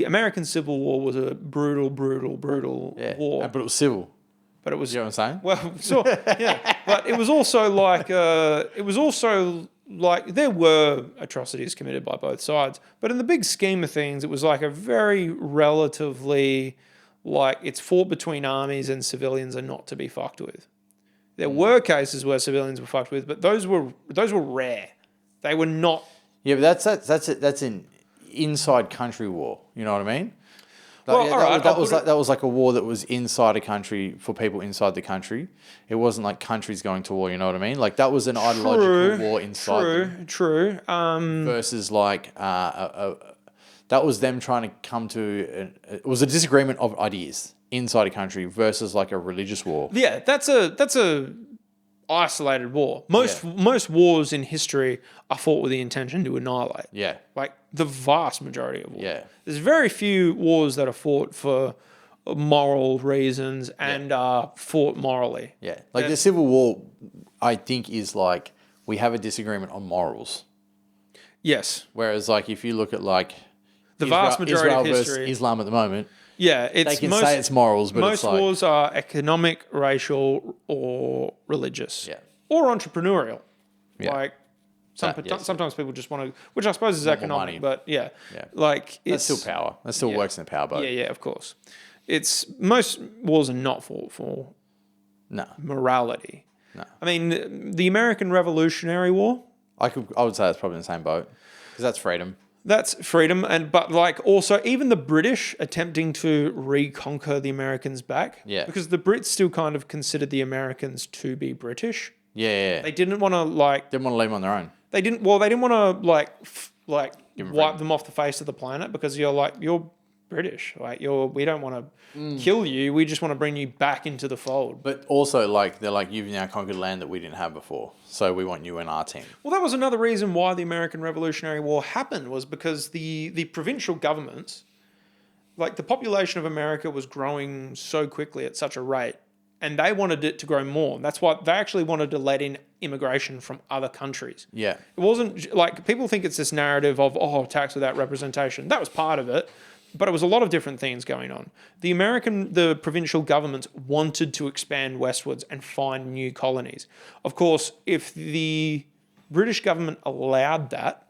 American Civil War was a brutal war. But it was civil. But it was. You know what I'm saying? Well, yeah, but it was also like there were atrocities committed by both sides. But in the big scheme of things, it was like a very relatively. Like, it's fought between armies and civilians are not to be fucked with. There were cases where civilians were fucked with, but those were rare. They were not. Yeah, but that's an inside country war. You know what I mean? That was like a war that was inside a country for people inside the country. It wasn't like countries going to war. You know what I mean? Like that was an ideological war inside. True. Versus like that was them trying to come to... it was a disagreement of ideas inside a country versus like a religious war. Yeah, that's a isolated war. Most wars in history are fought with the intention to annihilate. Yeah. Like the vast majority of wars. Yeah. There's very few wars that are fought for moral reasons and are fought morally. Yeah. Like the Civil War, I think, is like we have a disagreement on morals. Yes. Whereas like if you look at like... the vast majority Israel of history, versus Islam at the moment. Yeah, they can say it's morals, but most it's like, wars are economic, racial, or religious, or entrepreneurial. Yeah. Like sometimes people just want to, which I suppose is economic, but like that's still power. That still works in the power boat. Yeah, of course. It's most wars are not fought for morality. No, I mean the American Revolutionary War. I would say that's probably in the same boat because that's freedom. That's freedom, but like also even the British attempting to reconquer the Americans back. Yeah. Because the Brits still kind of considered the Americans to be British. Yeah. They didn't want to didn't want to leave them on their own. They didn't want to wipe them off the face of the planet because you're British. Like we don't want to kill you. We just want to bring you back into the fold. But also they're like, you've now conquered land that we didn't have before. So we want you in our team. Well, that was another reason why the American Revolutionary War happened was because the provincial governments, like the population of America was growing so quickly at such a rate and they wanted it to grow more. That's why they actually wanted to let in immigration from other countries. Yeah. It wasn't like people think it's this narrative of, tax without representation. That was part of it. But it was a lot of different things going on. The provincial governments wanted to expand westwards and find new colonies. Of course, if the British government allowed that,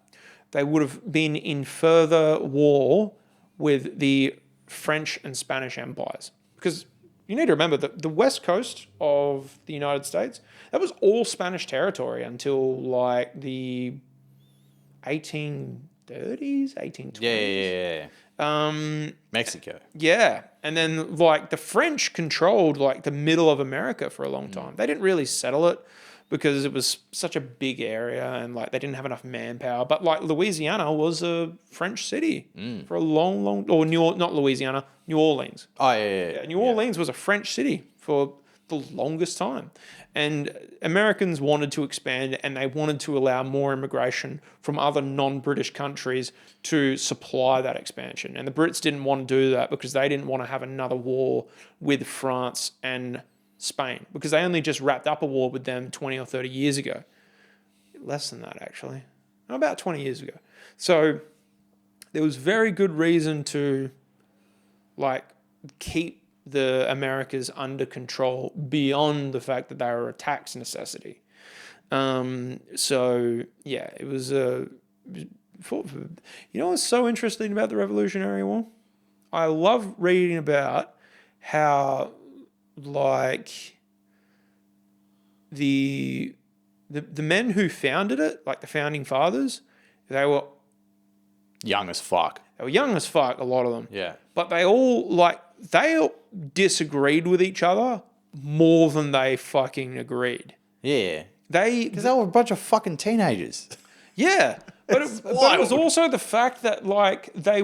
they would have been in further war with the French and Spanish empires. Because you need to remember that the west coast of the United States, that was all Spanish territory until like the 1830s, 1820s. Yeah. Mexico. Yeah. And then like the French controlled like the middle of America for a long time. They didn't really settle it because it was such a big area and like they didn't have enough manpower. But like Louisiana was a French city for a long, or not Louisiana, New Orleans. Oh, yeah. New Orleans was a French city for the longest time. And Americans wanted to expand and they wanted to allow more immigration from other non-British countries to supply that expansion. And the Brits didn't want to do that because they didn't want to have another war with France and Spain because they only just wrapped up a war with them 20 or 30 years ago. Less than that, actually. About 20 years ago. So there was very good reason to like keep the Americas under control beyond the fact that they were a tax necessity. So yeah, it was you know what's so interesting about the Revolutionary War? I love reading about how like the men who founded it, like the founding fathers, they were young as fuck. They were young as fuck, a lot of them. Yeah. But they all disagreed with each other more than they fucking agreed. Yeah. Because they were a bunch of fucking teenagers. Yeah. But it was also the fact that like they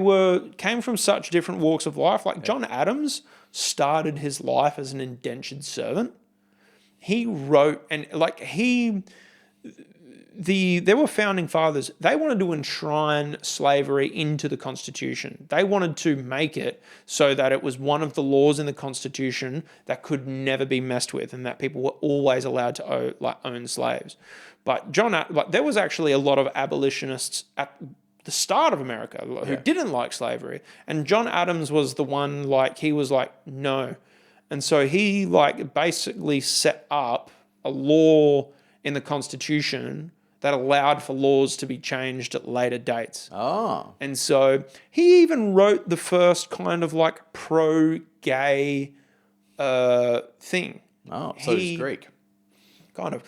came from such different walks of life. Like John Adams started his life as an indentured servant. He wrote and like there were founding fathers. They wanted to enshrine slavery into the Constitution. They wanted to make it so that it was one of the laws in the Constitution that could never be messed with, and that people were always allowed to own slaves. But there was actually a lot of abolitionists at the start of America who didn't like slavery, and John Adams was the one. Like he was like no, and so he like basically set up a law in the Constitution that allowed for laws to be changed at later dates. Oh. And so he even wrote the first kind of like pro-gay thing. Oh, so it's Greek. Kind of.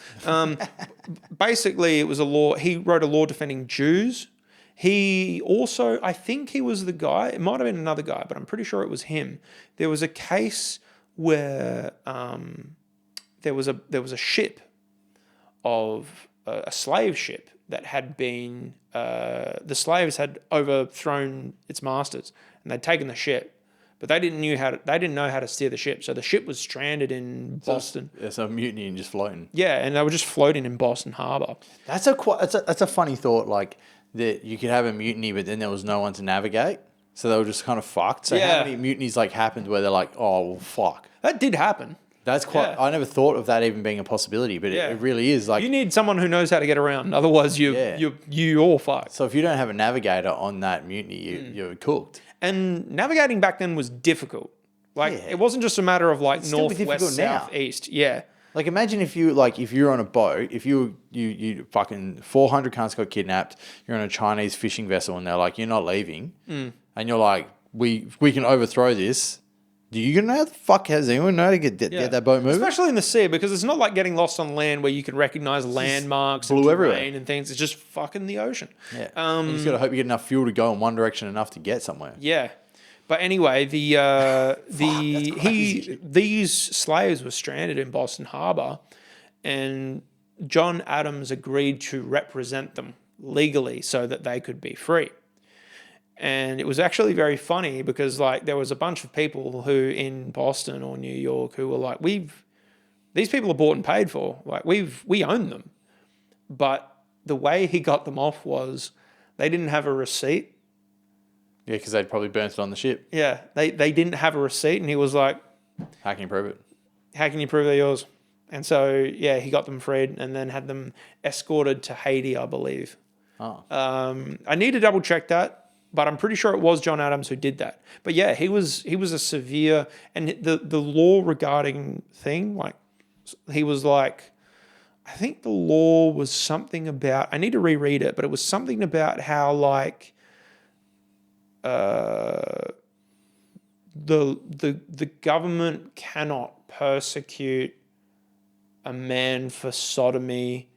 Basically, it was a law. He wrote a law defending Jews. He also, I think he was the guy, it might have been another guy, but I'm pretty sure it was him. There was a case where there was a ship of a slave ship that had been the slaves had overthrown its masters and they'd taken the ship, but they didn't know how to steer the ship, so the ship was stranded in Boston. So mutiny and just floating. Yeah, and they were just floating in Boston Harbor. That's a funny thought, like that you could have a mutiny, but then there was no one to navigate, so they were just kind of fucked. So how many mutinies like happened where they're like, oh well, fuck. That did happen. That's quite. Yeah. I never thought of that even being a possibility, but it really is. Like you need someone who knows how to get around, otherwise you all fucked. So if you don't have a navigator on that mutiny, you're cooked. And navigating back then was difficult. Like it wasn't just a matter of like north, west, south, east. Yeah. Like imagine if you're on a boat, if you fucking 400 cunts got kidnapped, you're on a Chinese fishing vessel, and they're like, you're not leaving, and you're like, we can overthrow this. Do you know how the fuck has anyone know how to get that boat moving? Especially in the sea, because it's not like getting lost on land where you can recognize landmarks and terrain and things. It's just fucking the ocean. Yeah. You just got to hope you get enough fuel to go in one direction enough to get somewhere. Yeah. But anyway, these slaves were stranded in Boston Harbor, and John Adams agreed to represent them legally so that they could be free. And it was actually very funny because like there was a bunch of people who in Boston or New York who were like, these people are bought and paid for. Like we own them. But the way he got them off was they didn't have a receipt. Yeah, because they'd probably burnt it on the ship. Yeah, they didn't have a receipt, and he was like, how can you prove it? How can you prove they're yours? And so yeah, he got them freed and then had them escorted to Haiti, I believe. Oh. I need to double check that. But I'm pretty sure it was John Adams who did that. But yeah, he was a severe, and the law regarding thing, like he was like, I think the law was something about, I need to reread it, but it was something about how like the government cannot persecute a man for sodomy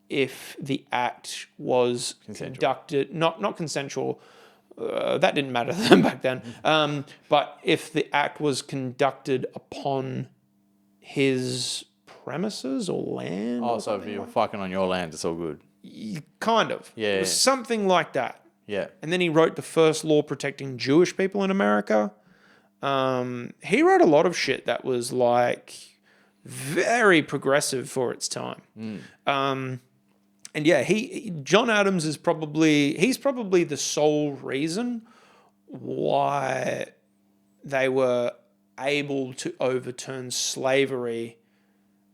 if the act was conducted, not consensual. That didn't matter to them back then. But if the act was conducted upon his premises or land. Oh, so if you're fucking on your land, it's all good. Kind of. Yeah. It was something like that. Yeah. And then he wrote the first law protecting Jewish people in America. He wrote a lot of shit that was like very progressive for its time. And yeah, John Adams is probably the sole reason why they were able to overturn slavery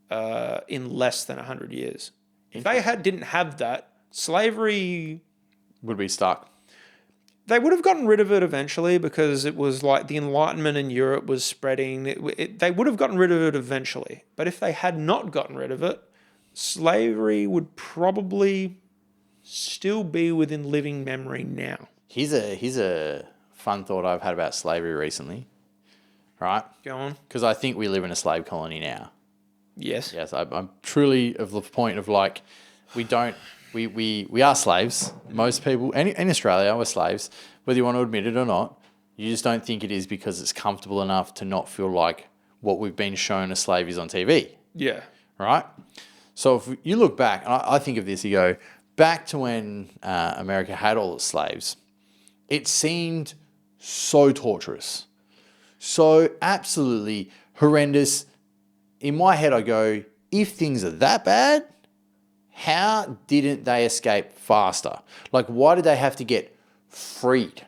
in less than 100 years. If they didn't have that, slavery would be stuck. They would have gotten rid of it eventually because it was like the Enlightenment in Europe was spreading. They would have gotten rid of it eventually. But if they had not gotten rid of it, slavery would probably still be within living memory now. Here's a fun thought I've had about slavery recently. Right? Go on. Because I think we live in a slave colony now. Yes. Yes, I'm truly of the point of like, we are slaves. Most people, in Australia, we're slaves. Whether you want to admit it or not, you just don't think it is because it's comfortable enough to not feel like what we've been shown as slave is on TV. Yeah. Right? So if you look back, and I think of this, you go, back to when America had all its slaves, it seemed so torturous, so absolutely horrendous. In my head, I go, if things are that bad, how didn't they escape faster? Like, why did they have to get freed?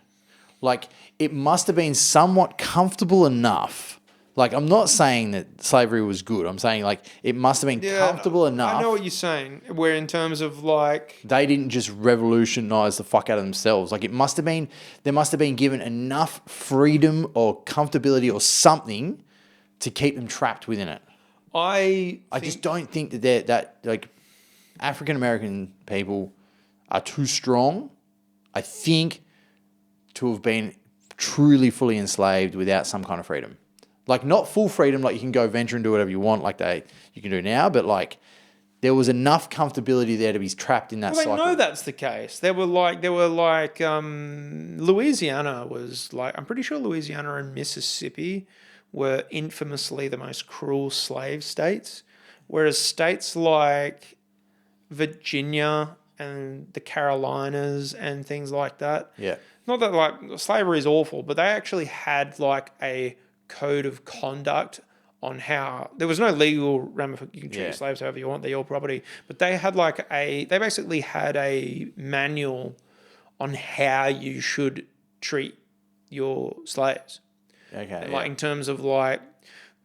Like, it must have been somewhat comfortable enough. Like, I'm not saying that slavery was good. I'm saying, like, it must have been comfortable enough. I know what you're saying, where in terms of, like... They didn't just revolutionize the fuck out of themselves. Like, there must have been given enough freedom or comfortability or something to keep them trapped within it. I just don't think that African American people are too strong, I think, to have been truly fully enslaved without some kind of freedom. Like, not full freedom, like you can go venture and do whatever you want, like you can do now, but like there was enough comfortability there to be trapped in that cycle. Well, I know that's the case. There were Louisiana was like, I'm pretty sure Louisiana and Mississippi were infamously the most cruel slave states, whereas states like Virginia and the Carolinas and things like that. Yeah. Not that like slavery is awful, but they actually had like a code of conduct on how there was no legal ramification. You can treat your slaves however you want; they're your property. But they had they basically had a manual on how you should treat your slaves. Okay. And like in terms of like,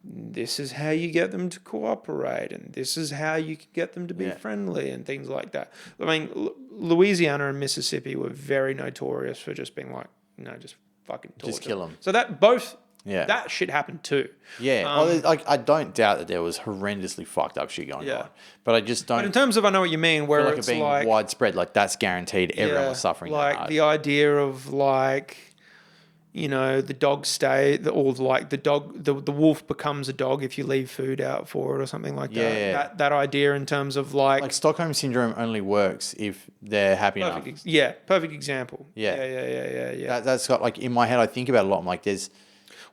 this is how you get them to cooperate, and this is how you can get them to be friendly, and things like that. I mean, Louisiana and Mississippi were very notorious for just being like, no, just fucking torture. Just kill them. So that shit happened too. Yeah. I don't doubt that there was horrendously fucked up shit going on, but I just don't. But in terms of, I know what you mean, where it's being like widespread, like that's guaranteed. Everyone was suffering. Like that the idea of like, you know, the dog the wolf becomes a dog if you leave food out for it or something like that. Yeah. That idea in terms of like Stockholm syndrome only works if they're happy enough. Perfect example. Yeah. That's got like in my head. I think about it a lot. I'm like, it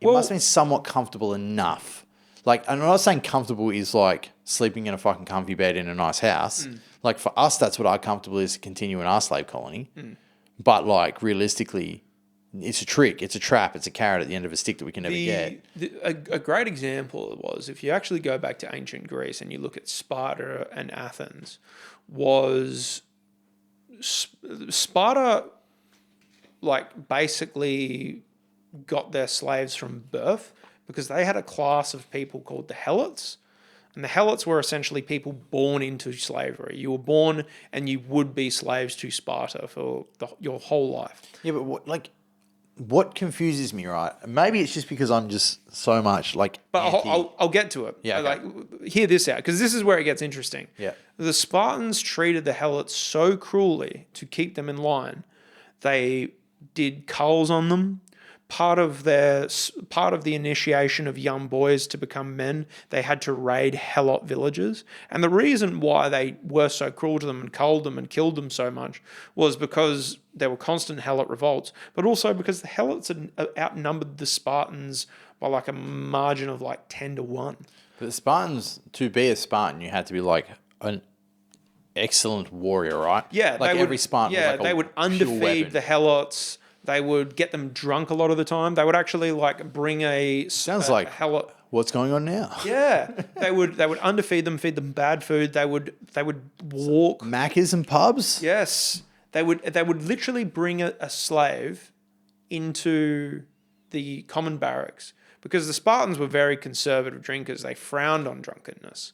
must have been somewhat comfortable enough. Like, I'm not saying comfortable is like sleeping in a fucking comfy bed in a nice house. Like for us, that's what our comfortable is to continue in our slave colony. But like realistically, it's a trick, it's a trap, it's a carrot at the end of a stick that we can never get. A great example was, if you actually go back to ancient Greece and you look at Sparta and Athens, was Sparta like basically got their slaves from birth because they had a class of people called the Helots. And the Helots were essentially people born into slavery. You were born and you would be slaves to Sparta for your whole life. Yeah, but what confuses me, right? Maybe it's just because I'm just so much like. But I'll get to it. Yeah. Okay. Like, hear this out, because this is where it gets interesting. Yeah. The Spartans treated the Helots so cruelly to keep them in line. They did culls on them. part of the initiation of young boys to become men, they had to raid helot villages. And the reason why they were so cruel to them and culled them and killed them so much was because there were constant helot revolts, but also because the helots had outnumbered the Spartans by like a margin of like 10-1. But the Spartans, to be a Spartan, you had to be like an excellent warrior, right? Yeah, like every Spartan. Yeah, was like they would underfeed the helots. They would get them drunk a lot of the time. They would actually like bring Sounds like helot. What's going on now? Yeah, they would underfeed them, feed them bad food. They would walk. Macca's and pubs. Yes, they would literally bring a slave into the common barracks because the Spartans were very conservative drinkers. They frowned on drunkenness,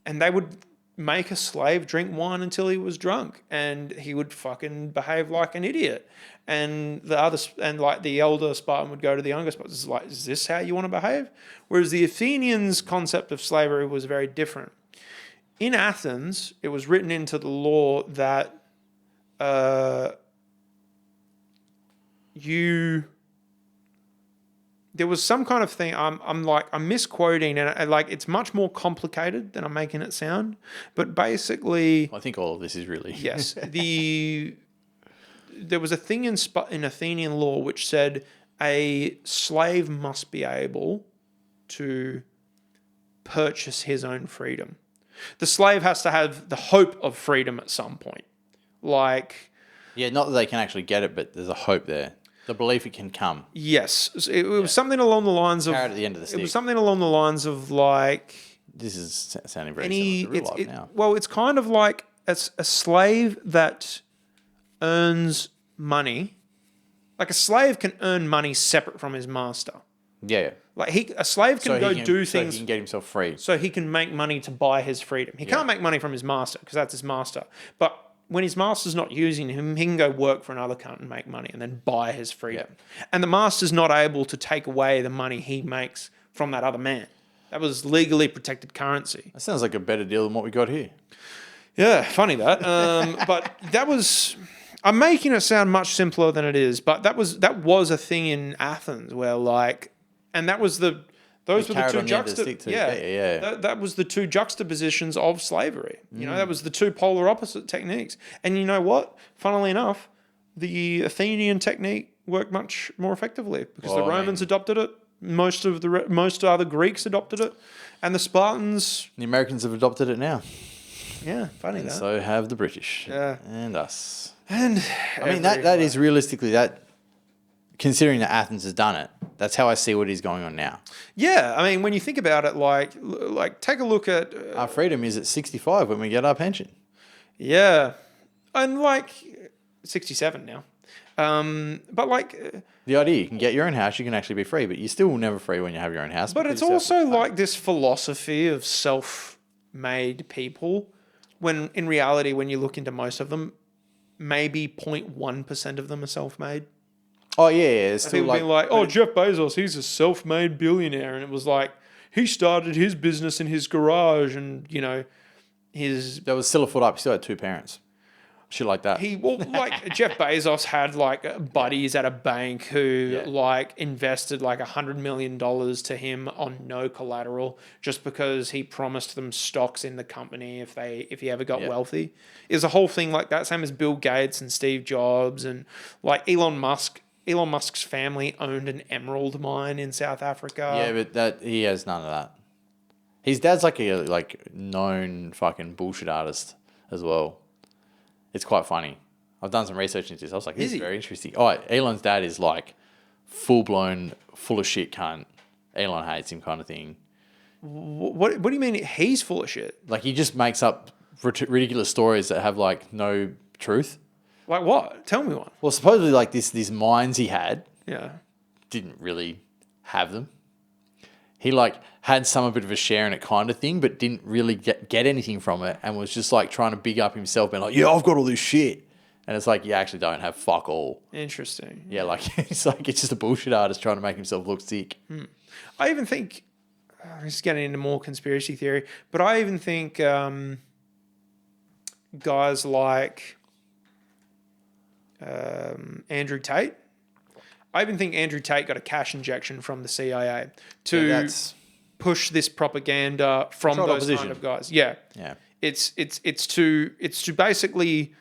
and they would make a slave drink wine until he was drunk, and he would fucking behave like an idiot. And the elder Spartan would go to the younger Spartans like, "Is this how you want to behave?" Whereas the Athenians' concept of slavery was very different. In Athens, it was written into the law that there was some kind of thing. I'm misquoting, and like it's much more complicated than I'm making it sound. But basically, I think all of this is really yes. There was a thing in Athenian law which said a slave must be able to purchase his own freedom. The slave has to have the hope of freedom at some point. Like, yeah, not that they can actually get it, but there's a hope there. The belief it can come. Yes, it was something along the lines of carrot at the end of the stick. It was something along the lines of like this is sounding very similar to real life now. Well, it's kind of like a slave that earns money. Like a slave can earn money separate from his master. Yeah. Like a slave can do things. So he can get himself free. So he can make money to buy his freedom. He can't make money from his master because that's his master. But when his master's not using him, he can go work for another cunt and make money and then buy his freedom. Yeah. And the master's not able to take away the money he makes from that other man. That was legally protected currency. That sounds like a better deal than what we got here. Yeah, funny that. But that was... I'm making it sound much simpler than it is, but that was a thing in Athens where like... And that was those were the two that was the two juxtapositions of slavery. You know, that was the two polar opposite techniques. And you know what? Funnily enough, the Athenian technique worked much more effectively because the Romans adopted it. Most other Greeks adopted it, and the Spartans. The Americans have adopted it now. Yeah, funny and that. So have the British. Yeah, and us. And I mean that is realistically that. Considering that Athens has done it, that's how I see what is going on now. Yeah, I mean, when you think about it, like take a look at... our freedom is at 65 when we get our pension. Yeah, and like 67 now. But like... the idea, you can get your own house, you can actually be free, but you're still never free when you have your own house. But it's also like this philosophy of self-made people, when in reality, when you look into most of them, maybe 0.1% of them are self-made. Oh, yeah. It's still people being like, Jeff Bezos, he's a self-made billionaire. And it was like, he started his business in his garage and, you know, there was still a foot up. He still had two parents. Shit like that. Jeff Bezos had like buddies at a bank who like invested like $100 million to him on no collateral just because he promised them stocks in the company if he ever got wealthy. It was a whole thing like that. Same as Bill Gates and Steve Jobs and like Elon Musk. Elon Musk's family owned an emerald mine in South Africa. Yeah, but he has none of that. His dad's like a known fucking bullshit artist as well. It's quite funny. I've done some research into this. I was like, this is very interesting. Oh, Elon's dad is like full-blown, full of shit cunt. Elon hates him kind of thing. What do you mean he's full of shit? Like he just makes up ridiculous stories that have like no truth. Like what? Tell me one. Well, supposedly like these mines he had didn't really have them. He like had a bit of a share in it kind of thing, but didn't really get anything from it and was just like trying to big up himself and like, yeah, I've got all this shit. And it's like, you actually don't have fuck all. Interesting. Yeah, like it's just a bullshit artist trying to make himself look sick. I even think, this is getting into more conspiracy theory, but I even think guys like... Andrew Tate. I even think Andrew Tate got a cash injection from the CIA to push this propaganda from those kind of guys. Yeah. Yeah. It's to basically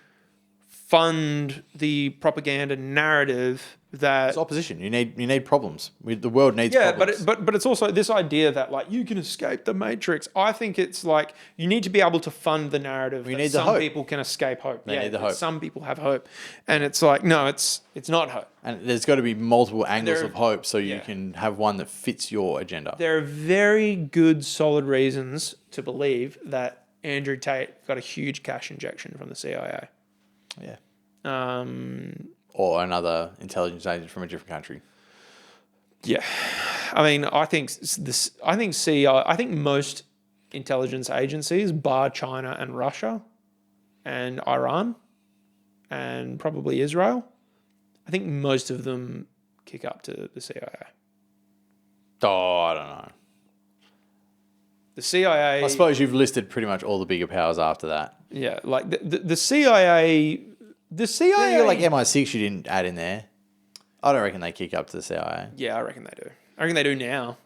fund the propaganda narrative that it's opposition. You need problems. The world needs problems. but it's also this idea that like you can escape the matrix. I think it's like you need to be able to fund the narrative. We need some the hope. people can escape hope. They need the hope. Some people have hope, and it's like no, it's not hope. And there's got to be multiple angles of hope so you can have one that fits your agenda. There are very good, solid reasons to believe that Andrew Tate got a huge cash injection from the CIA. Yeah. Or another intelligence agent from a different country. Yeah, I mean, I think most intelligence agencies, bar China and Russia, and Iran, and probably Israel, I think most of them kick up to the CIA. Oh, I don't know. The CIA. I suppose you've listed pretty much all the bigger powers after that. Yeah, like the CIA. The CIA, like MI6, you didn't add in there. I don't reckon they kick up to the CIA. Yeah, I reckon they do. I reckon they do now.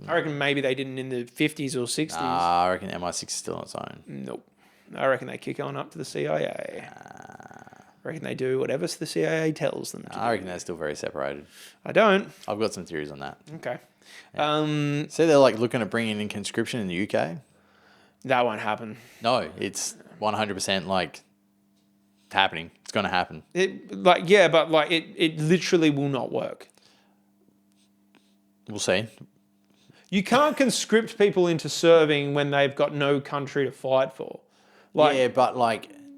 I reckon maybe they didn't in the 50s or 60s. I reckon MI6 is still on its own. Nope. I reckon they kick on up to the CIA. I reckon they do whatever the CIA tells them to I reckon they're still very separated. I don't. I've got some theories on that. Okay. Yeah. So they're like looking at bringing in conscription in the UK? That won't happen. No, it's 100% like happening. It's going to happen. It literally will not work. We'll see. You can't conscript people into serving when they've got no country to fight for. But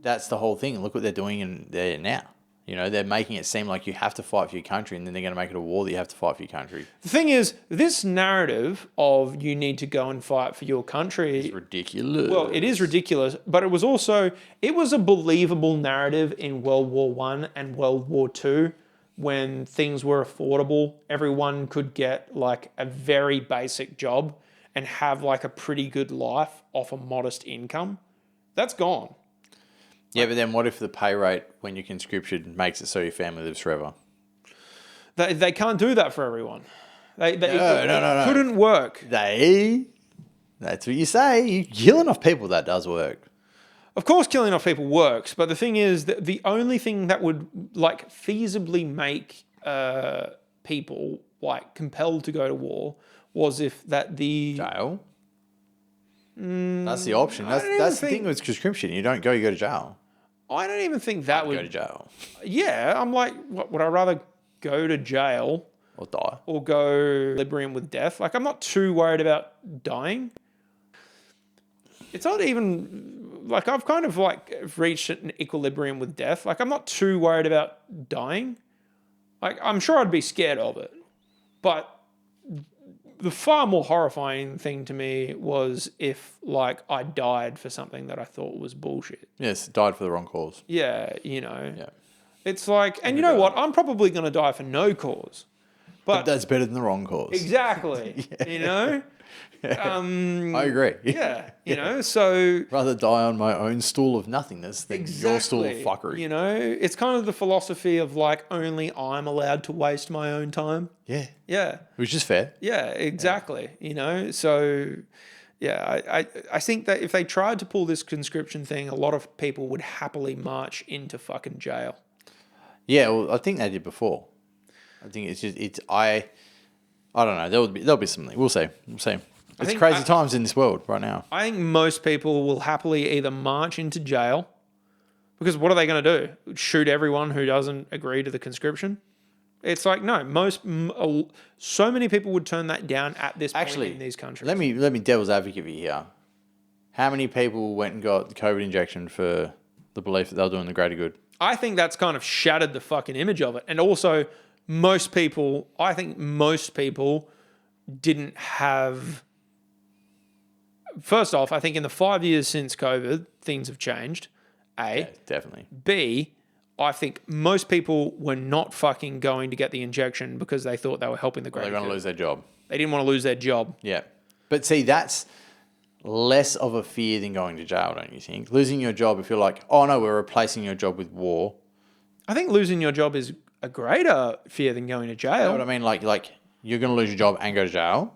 that's the whole thing. Look what they're doing in there now. You know, they're making it seem like you have to fight for your country, and then they're going to make it a war that you have to fight for your country. The thing is, this narrative of you need to go and fight for your country is ridiculous. Well, it is ridiculous, but it was a believable narrative in World War I and World War II when things were affordable. Everyone could get like a very basic job and have like a pretty good life off a modest income. That's gone. Yeah, but then what if the pay rate when you're conscription makes it so your family lives forever? They can't do that for everyone. No. It couldn't work. That's what you say. You kill enough people, that does work. Of course, killing off people works, but the thing is that the only thing that would like feasibly make people like compelled to go to war was if that the jail. That's the option. That's the thing with conscription. You don't go, you go to jail. I don't even think that would go to jail. Yeah, I'm like, what, would I rather go to jail or die or go equilibrium with death? Like, I'm not too worried about dying. It's not even like I've kind of like reached an equilibrium with death. Like, I'm not too worried about dying. Like, I'm sure I'd be scared of it, but the far more horrifying thing to me was if, like, I died for something that I thought was bullshit. Yes, died for the wrong cause. Yeah, you know. Yeah. It's like, and you know what? I'm probably going to die for no cause. But that's better than the wrong cause. Exactly. Yeah. You know? I agree. Yeah. You know, so... Rather die on my own stool of nothingness than your stool of fuckery. You know, it's kind of the philosophy of like, only I'm allowed to waste my own time. Yeah. Yeah. Which is fair. Yeah, exactly. Yeah. You know, so... Yeah, I think that if they tried to pull this conscription thing, a lot of people would happily march into fucking jail. Yeah, well, I think they did before. I think I don't know. There'll be something. We'll see. It's crazy times in this world right now. I think most people will happily either march into jail, because what are they going to do? Shoot everyone who doesn't agree to the conscription? It's like, no, so many people would turn that down at this point in these countries. Let me devil's advocate for you here. How many people went and got the COVID injection for the belief that they were doing the greater good? I think that's kind of shattered the fucking image of it. And also, I think most people didn't have... First off, I think in the 5 years since COVID, things have changed. A. Yeah, definitely. B. I think most people were not fucking going to get the injection because they thought they were helping the greater good. They're going to lose their job. They didn't want to lose their job. Yeah. But see, that's less of a fear than going to jail, don't you think? Losing your job, if you're like, oh no, we're replacing your job with war. I think losing your job is a greater fear than going to jail. You know what I mean? Like you're going to lose your job and go to jail,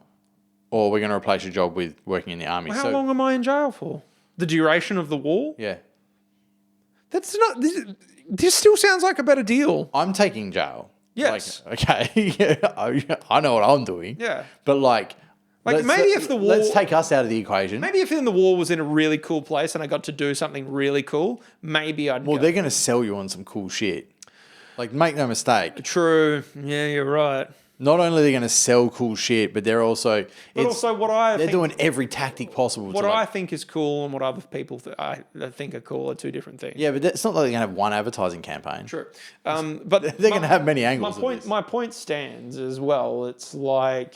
or we're going to replace your job with working in the army. Well, how long am I in jail for? The duration of the war? Yeah. That's not... This still sounds like a better deal. I'm taking jail. Yes. Like, okay. I know what I'm doing. Yeah. But like maybe if the war... Let's take us out of the equation. Maybe if in the war was in a really cool place and I got to do something really cool, maybe I'd Well, go. they're going to sell you on some cool shit. Like, make no mistake. True. Yeah, you're right. Not only are they going to sell cool shit, but they're also... But also what I They're think... doing every tactic possible. What I think is cool and what other people I think are cool are two different things. Yeah, but it's not like they're going to have one advertising campaign. True. But they're going to have many angles. My point stands as well. It's like...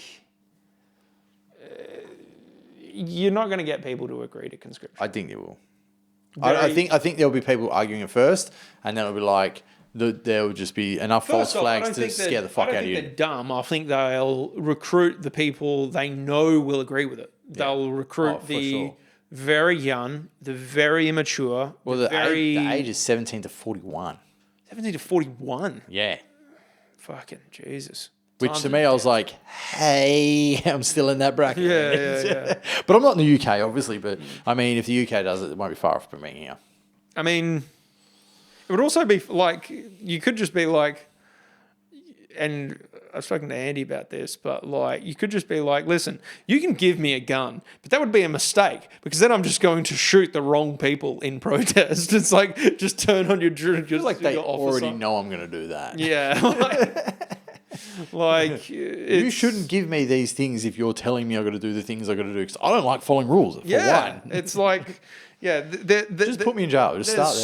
you're not going to get people to agree to conscription. I think they will. I think there'll be people arguing it first, and then it'll be like... There will just be enough false flags to scare the fuck out of you. I don't think they're dumb. I think they'll recruit the people they know will agree with it. They'll recruit the very young, the very immature. Well, the age is 17 to 41. 17 to 41? Yeah. Fucking Jesus. Which to me, I was like, hey, I'm still in that bracket. Yeah. But I'm not in the UK, obviously. But I mean, if the UK does it, it won't be far off from me here. I mean... It would also be like, you could just be like, and I've spoken to Andy about this, but like, you could just be like, listen, you can give me a gun, but that would be a mistake because then I'm just going to shoot the wrong people in protest. It's like, just turn on your drone. Just like they already know I'm going to do that. Yeah. You shouldn't give me these things if you're telling me I've got to do the things I've got to do because I don't like following rules, for one. It's like... Yeah, just put me in jail. Just start there.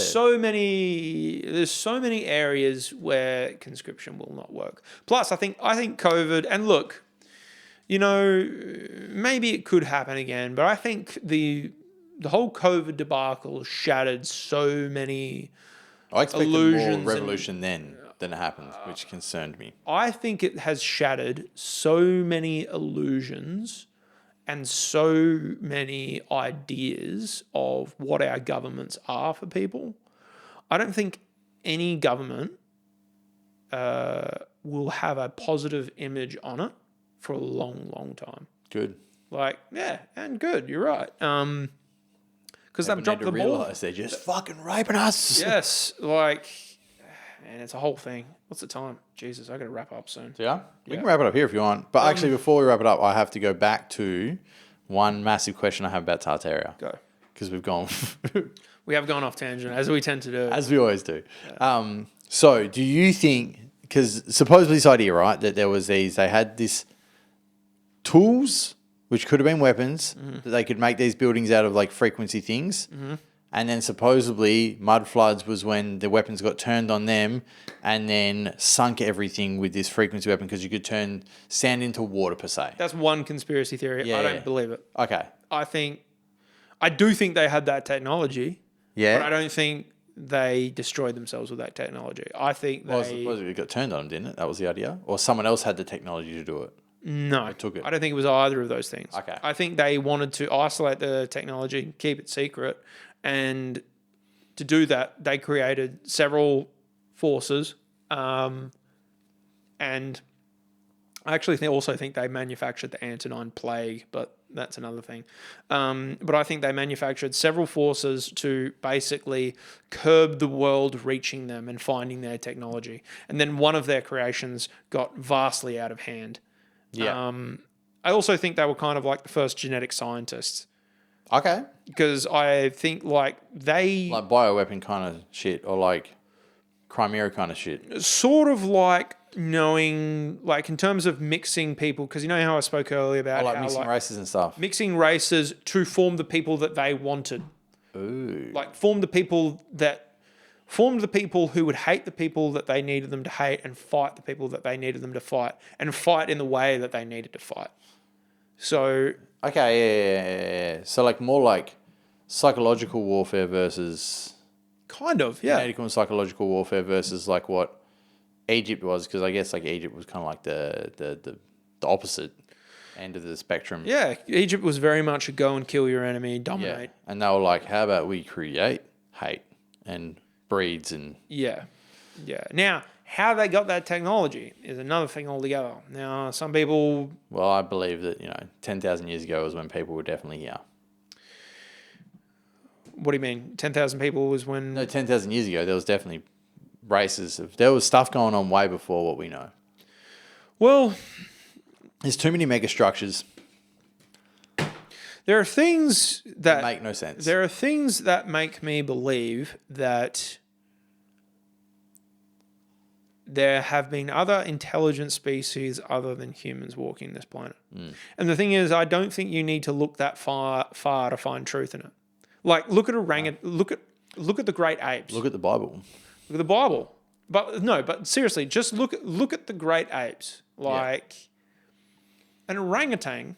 There's so many areas where conscription will not work. Plus, I think COVID, and look, maybe it could happen again, but I think the whole COVID debacle shattered so many I expected illusions. More revolution than it happened, which concerned me. I think it has shattered so many illusions and so many ideas of what our governments are for people. I don't think any government will have a positive image on it for a long, long time. Good. And good, you're right. Because they've dropped the ball. They're just fucking raping us. Yes, man, it's a whole thing. What's the time? Jesus, I got to wrap up soon. Yeah? We can wrap it up here if you want. But actually, before we wrap it up, I have to go back to one massive question I have about Tartaria. Go. Because we've gone... we have gone off tangent, as we tend to do. As we always do. Yeah. So, do you think... Because supposedly this idea, right, that there was they had this tools, which could have been weapons, that they could make these buildings out of, like, frequency things. Mm-hmm. And then supposedly mud floods was when the weapons got turned on them and then sunk everything with this frequency weapon because you could turn sand into water per se. That's one conspiracy theory. I don't believe it. Okay. I do think they had that technology. Yeah. But I don't think they destroyed themselves with that technology. I think it got turned on them, didn't it? That was the idea? Or someone else had the technology to do it? No. They took it. I don't think it was either of those things. Okay. I think they wanted to isolate the technology, keep it secret. And to do that, they created several forces. And I actually also think they manufactured the Antonine Plague, but that's another thing. But I think they manufactured several forces to basically curb the world reaching them and finding their technology. And then one of their creations got vastly out of hand. Yeah. I also think they were kind of like the first genetic scientists. Okay. Because I think like bioweapon kind of shit or like Crimea kind of shit. Sort of like knowing, like in terms of mixing people, because you know how I spoke earlier about mixing races and stuff. Mixing races to form the people that they wanted. Ooh. Like formed the people who would hate the people that they needed them to hate and fight the people that they needed them to fight and fight in the way that they needed to fight. So... Okay, yeah. So, like, more like psychological warfare versus... Kind of, yeah. Medical and psychological warfare versus, like, what Egypt was, because I guess, like, Egypt was kind of like the opposite end of the spectrum. Yeah, Egypt was very much a go and kill your enemy, dominate. Yeah. And they were like, how about we create hate and breeds and... Yeah. Yeah. Now, How they got that technology is another thing altogether. Now, some people... Well, I believe that, 10,000 years ago was when people were definitely here. What do you mean? 10,000 people was when... No, 10,000 years ago, there was definitely there was stuff going on way before what we know. Well... There's too many megastructures. There are things that... make no sense. There are things that make me believe that there have been other intelligent species other than humans walking this planet. And the thing is, I don't think you need to look that far to find truth in it. Like, look at look at the great apes. Look at the Bible. Look at the Bible. But seriously, just look at the great apes. Like, an orangutan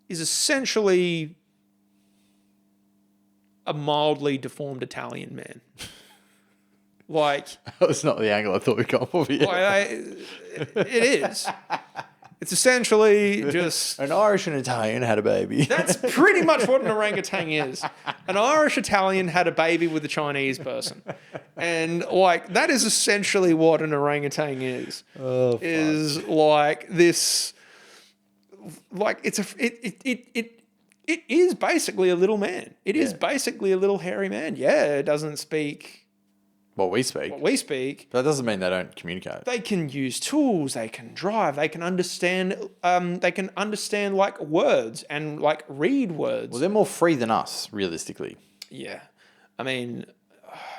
is essentially a mildly deformed Italian man. Like, That was not the angle I thought we'd go for. it is. It's essentially just... An Irish and Italian had a baby. That's pretty much what an orangutan is. An Irish Italian had a baby with a Chinese person. And, like, that is essentially what an orangutan is. Oh, fuck. Is like this... Like, it is basically a little man. It is basically a little hairy man. Yeah, it doesn't speak... What we speak. But that doesn't mean they don't communicate. they can use tools, they can drive, they can understand like words and like read words. Well, they're more free than us, realistically. Yeah. I mean,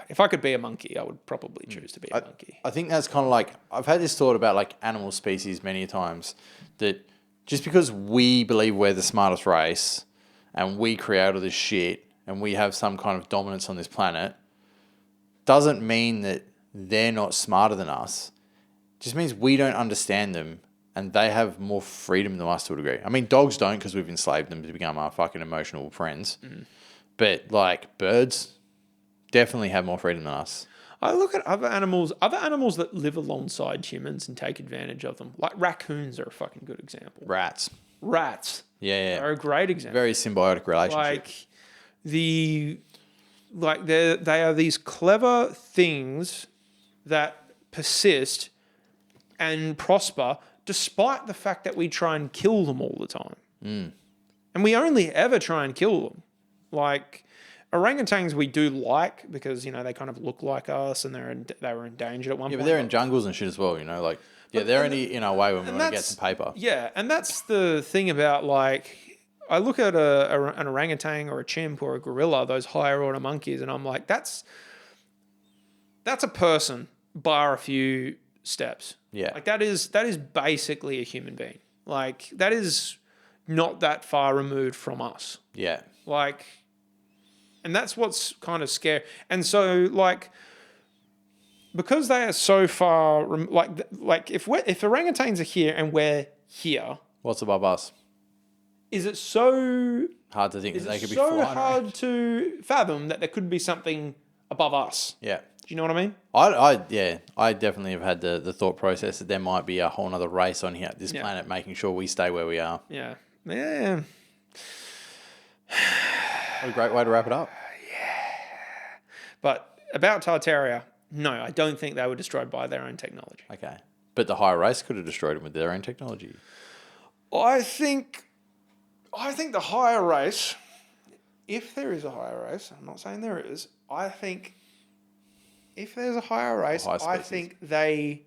if I could be a monkey, I would probably choose to be a monkey. I think that's kind of like, I've had this thought about like animal species many times, that just because we believe we're the smartest race and we create all this shit and we have some kind of dominance on this planet, doesn't mean that they're not smarter than us. It just means we don't understand them and they have more freedom than us to a degree. I mean, dogs don't, because we've enslaved them to become our fucking emotional friends. But like birds definitely have more freedom than us. I look at other animals that live alongside humans and take advantage of them. Like raccoons are a fucking good example. Rats. Yeah. Are a great example. Very symbiotic relationship. Like they are these clever things that persist and prosper despite the fact that we try and kill them all the time. And we only ever try and kill them. Like orangutans we do like because, they kind of look like us and they were endangered at one point. Yeah, but they're in jungles and shit as well, like, they're only in our way when we want to get some paper. Yeah, and that's the thing about like... I look at an orangutan or a chimp or a gorilla, those higher order monkeys, and I'm like, that's a person bar a few steps. Yeah. Like that is basically a human being. Like that is not that far removed from us. Yeah. Like, and that's what's kind of scary. And so like, because they are so far, like if orangutans are here and we're here. What's above us? Is it so hard to think that they could be flying around? So hard to fathom that there could be something above us. Yeah. Do you know what I mean? I definitely have had the thought process that there might be a whole other race on here, this planet, making sure we stay where we are. Yeah. Yeah. What a great way to wrap it up. Yeah. But about Tartaria, no, I don't think they were destroyed by their own technology. Okay. But the higher race could have destroyed them with their own technology. I think the higher race, if there is a higher race, I'm not saying there is, I think if there's a higher race, I think they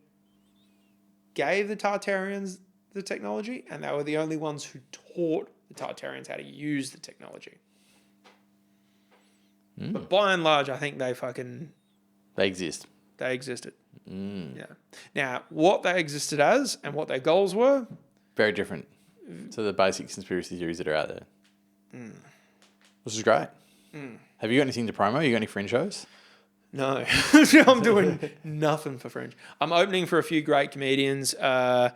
gave the Tartarians the technology and they were the only ones who taught the Tartarians how to use the technology. But by and large, I think they exist. They existed. Yeah. Now, what they existed as and what their goals were... Very different to the basic conspiracy theories that are out there. Which is great. Have you got anything to promo? You got any fringe shows? No. I'm doing nothing for fringe. I'm opening for a few great comedians. Jay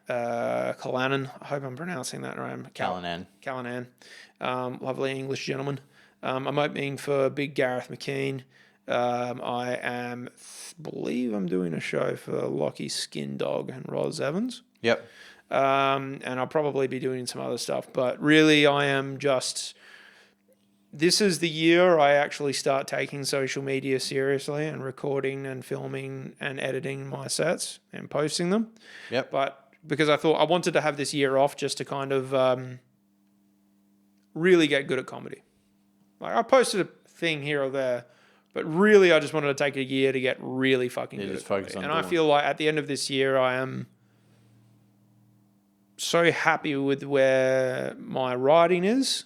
Callanan. I hope I'm pronouncing that right. Callanan. Lovely English gentleman. I'm opening for Big Gareth McKean. I believe I'm doing a show for Lockie Skin Dog and Roz Evans. Yep. And I'll probably be doing some other stuff, but really I am just this is the year I actually start taking social media seriously and recording and filming and editing my sets and posting them. Yep. But because I thought I wanted to have this year off just to kind of really get good at comedy. Like I posted a thing here or there, but really I just wanted to take a year to get really fucking good at comedy. And I feel like at the end of this year I am so happy with where my writing is,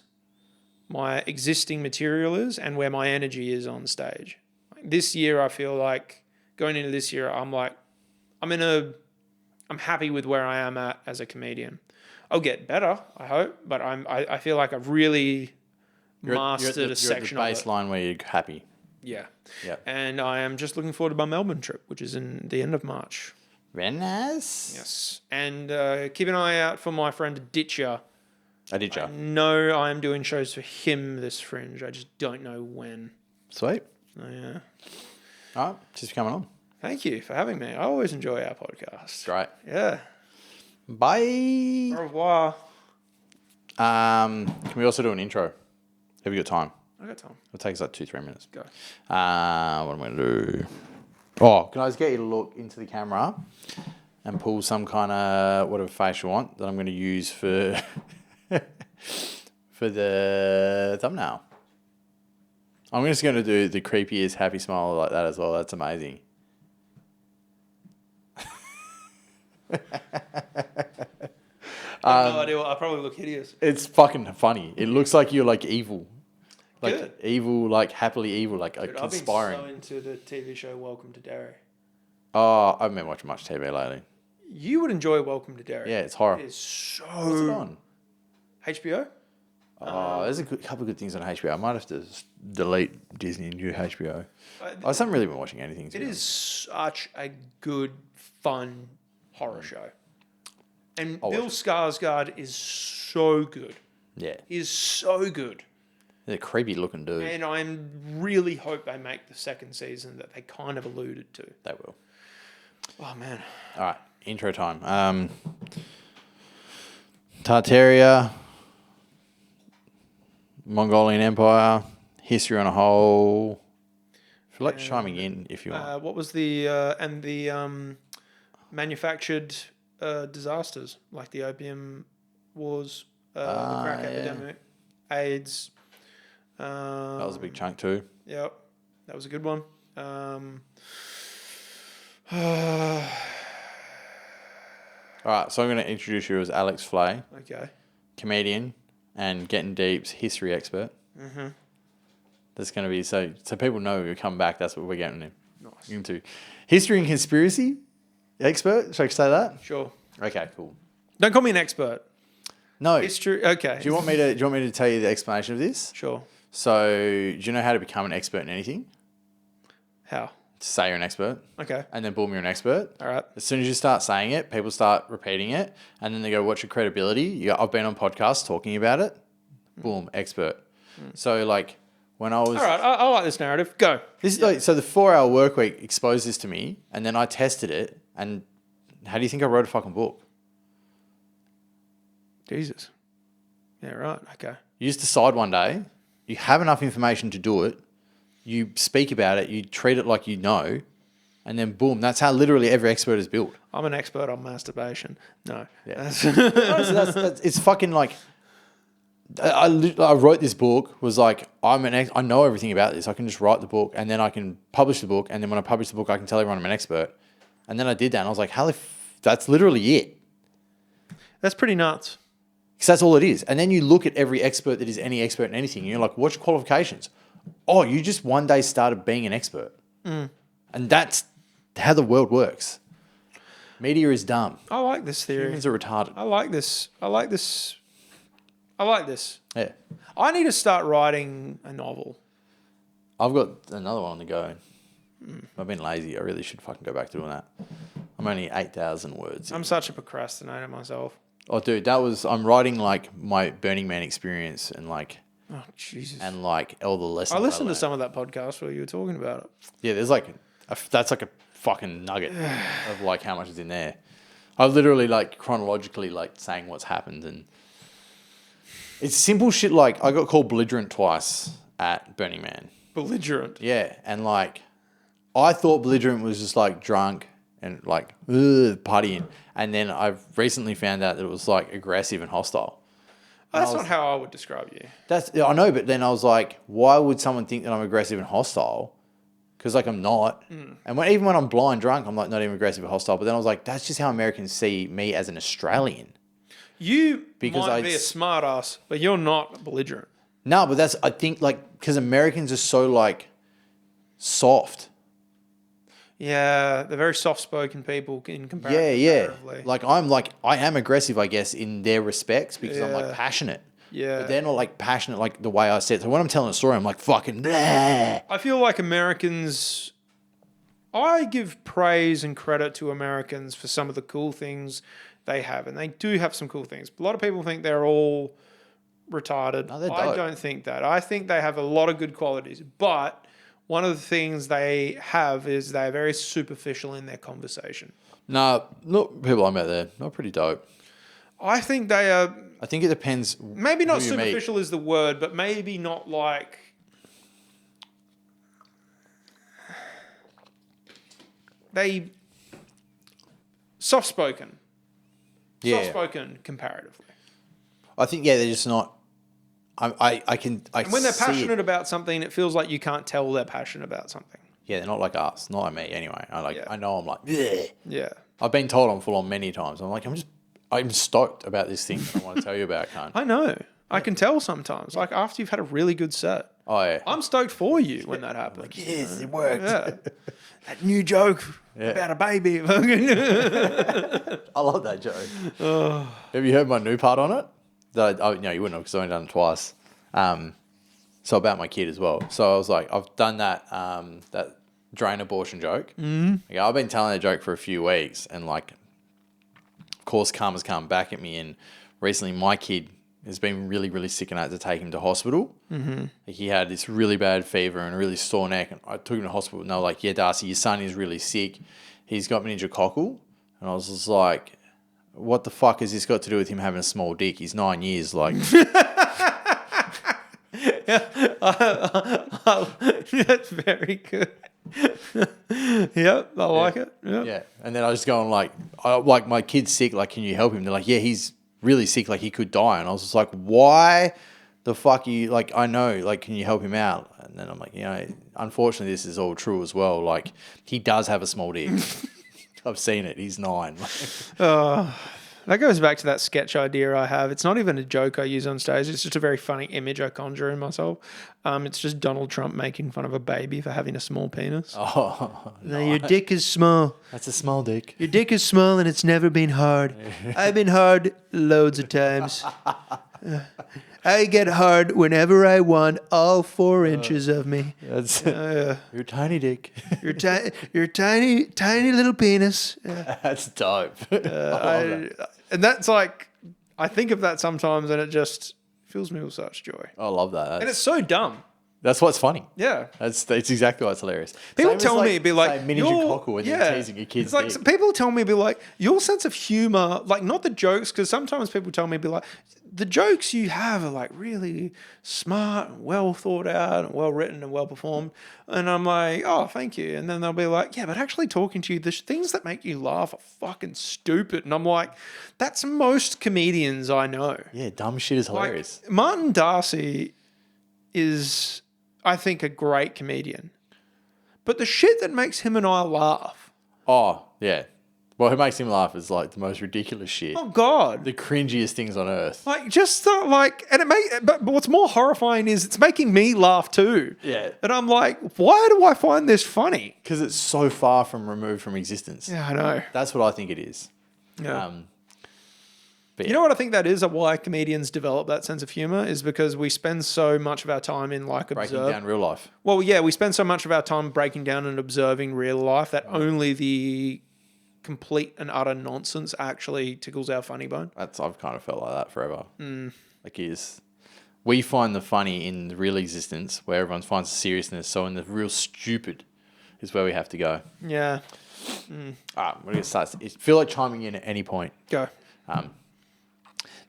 my existing material is, and where my energy is on stage. This year, I feel like going into this year, I'm happy with where I am at as a comedian. I'll get better, I hope, but I feel like I've really mastered a section of it. You're at the baseline where you're happy. Yeah. Yeah. And I am just looking forward to my Melbourne trip, which is in the end of March. Very nice. Yes. And keep an eye out for my friend Ditcher. I know I am doing shows for him this Fringe. I just don't know when. Sweet. Oh, yeah. All right. Just coming on. Thank you for having me. I always enjoy our podcast. Great. Yeah. Bye. Au revoir. Can we also do an intro? Have you got time? I got time. It'll take us like 2-3 minutes. Go. What am I going to do? Oh, can I just get you to look into the camera and pull some kind of whatever face you want that I'm going to use for for the thumbnail. I'm just going to do the creepiest happy smile like that as well. That's amazing. I have no idea. I probably look hideous. It's fucking funny. It looks like you're like evil. Like Good. evil, like happily evil, like Dude, conspiring. I've been so into the TV show Welcome to Derry. Oh, I haven't been watching much TV lately. You would enjoy Welcome to Derry. Yeah, it's horror. It is so... What's it on? HBO? There's a couple of good things on HBO. I might have to delete Disney and do HBO. I haven't really been watching anything. It is such a good, fun horror show. And Bill Skarsgård is so good. Yeah. He is so good. He's a creepy looking dude. And I really hope they make the second season that they kind of alluded to. They will. Oh, man. All right. Intro time. Tartarian, Mongolian Empire, history on a whole. I feel like chiming in if you want. What was the manufactured disasters, like the opium wars, the crack epidemic, AIDS. That was a big chunk too. Yep, that was a good one. All right, so I'm going to introduce you as Alex Fleay, Okay. comedian and Gettin Deep's history expert. Mm-hmm. That's going to be so people know you come back. That's what we're getting Nice. into. History and conspiracy expert. Should I say that? Sure. Okay, cool. Don't call me an expert. No. History. Okay. Do you want me to tell you the explanation of this? Sure. So, do you know how to become an expert in anything? How? Say you're an expert, Okay. and then boom, you're an expert. All right. As soon as you start saying it, people start repeating it, and then they go, "What's your credibility?" I've been on podcasts talking about it. Boom, expert. So, like when I was, All right. I like this narrative. Go. this is like so the 4-hour work week exposed this to me, and then I tested it. And how do you think I wrote a fucking book? Jesus. Yeah. Right. Okay. You just decide one day, you have enough information to do it, you speak about it, you treat it like you know, and then boom, that's how literally every expert is built. I'm an expert on masturbation. No. Yeah. So that's it's fucking like, I wrote this book, was like, I know everything about this. I can just write the book and then I can publish the book. And then when I publish the book, I can tell everyone I'm an expert. And then I did that and I was like, that's literally it. That's pretty nuts. Because that's all it is. And then you look at every expert that is any expert in anything. And you're like, what's your qualifications? Oh, you just one day started being an expert. And that's how the world works. Media is dumb. I like this theory. Humans are retarded. I like this. I like this. I like this. Yeah. I need to start writing a novel. I've got another one on the go. I've been lazy. I really should fucking go back to doing that. I'm only 8,000 words. I'm such a procrastinator myself. Oh, dude, I'm writing like my Burning Man experience and like Oh, Jesus. and like all the lessons. I listened to learned. some of that podcast where you were talking about it. Yeah, there's like that's like a fucking nugget of like how much is in there. I literally like chronologically like saying what's happened and It's simple shit like I got called belligerent twice at Burning Man. Belligerent. Yeah, and like I thought belligerent was just like drunk and like partying, and then I've recently found out that it was like aggressive and hostile. That's not how I would describe you. I know, but then I was like, why would someone think that I'm aggressive and hostile? Because like I'm not, and even when I'm blind drunk, I'm like not even aggressive or hostile. But then I was like, that's just how Americans see me as an Australian. You might be a smart ass, but you're not belligerent. No, but I think like because Americans are so like soft. Yeah, they're very soft-spoken people in comparison. Yeah. Like I am aggressive, I guess, in their respects because I'm like passionate. Yeah. But they're not like passionate like the way I said. So when I'm telling a story, I'm like fucking. Bleh. I feel like Americans. I give praise and credit to Americans for some of the cool things they have, and they do have some cool things. A lot of people think they're all retarded. No, I don't think that. I think they have a lot of good qualities, but one of the things they have is they're very superficial in their conversation. No, not people I met there. Not pretty dope. I think they are. I think it depends. Maybe not superficial is the word, but maybe not like. They soft-spoken. Yeah. Soft-spoken comparatively. I think they're just not. And when they're passionate about something, it feels like you can't tell they're passionate about something. Yeah, they're not like us, not like me. Anyway, I know I'm like. Bleh. Yeah. I've been told I'm full on many times. I'm like I'm stoked about this thing that I want to tell you about, cunt. I know. I can tell sometimes. Like after you've had a really good set. Oh yeah. I'm stoked for you when that happens. Like, yes, it worked. Yeah. That new joke about a baby. I love that joke. Have you heard my new part on it? You wouldn't have because I've only done it twice. So about my kid as well. So I was like, I've done that drain abortion joke. Mm-hmm. I've been telling that joke for a few weeks, and like, of course, karma's come back at me. And recently, my kid has been really, really sick, and I had to take him to hospital. Mm-hmm. He had this really bad fever and a really sore neck, and I took him to hospital. And they were like, "Yeah, Darcy, your son is really sick. He's got meningococcal." And I was just like, what the fuck has this got to do with him having a small dick? He's 9 years, like. That's very good. Yep, I like it. Yep. Yeah, and then I was going like my kid's sick. Like, can you help him? They're like, yeah, he's really sick. Like, he could die. And I was just like, why the fuck are you like? I know. Like, can you help him out? And then I'm like, unfortunately, this is all true as well. Like, he does have a small dick. I've seen it. He's 9. That goes back to that sketch idea I have. It's not even a joke I use on stage. It's just a very funny image I conjure in myself. It's just Donald Trump making fun of a baby for having a small penis. Oh, no, your dick is small. That's a small dick. Your dick is small and it's never been hard. I've been hard loads of times. I get hard whenever I want, all 4 inches of me. That's your tiny dick. Your tiny little penis. That's dope. And that's like, I think of that sometimes and it just fills me with such joy. I love that. And it's so dumb. That's what's funny. Yeah. It's exactly what's hilarious. People tell me, be like, meningococcal when you're teasing your kids. It's like, people tell me, be like, your sense of humor, like not the jokes, because sometimes people tell me, be like, the jokes you have are like really smart and well thought out and well written and well performed. And I'm like, oh, thank you. And then they'll be like, yeah, but actually talking to you, the things that make you laugh are fucking stupid. And I'm like, that's most comedians I know. Yeah, dumb shit is hilarious. Like, Martin Darcy is, I think, a great comedian. But the shit that makes him and I laugh. Oh, yeah. What makes him laugh is like the most ridiculous shit. Oh God, the cringiest things on earth. Like just but what's more horrifying is it's making me laugh too. Yeah, and I'm like, why do I find this funny? Because it's so far removed from existence. Yeah, I know. That's what I think it is. Yeah. But you know what I think that is? Why comedians develop that sense of humor is because we spend so much of our time in breaking down real life. Well, yeah, we spend so much of our time breaking down and observing real life that only the complete and utter nonsense actually tickles our funny bone. I've kind of felt like that forever. We find the funny in the real existence where everyone finds the seriousness. So in the real stupid is where we have to go. Yeah. All right, we're going to start. Feel like chiming in at any point. Go.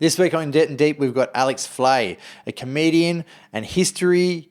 This week on Gettin Deep, we've got Alex Fleay, a comedian and history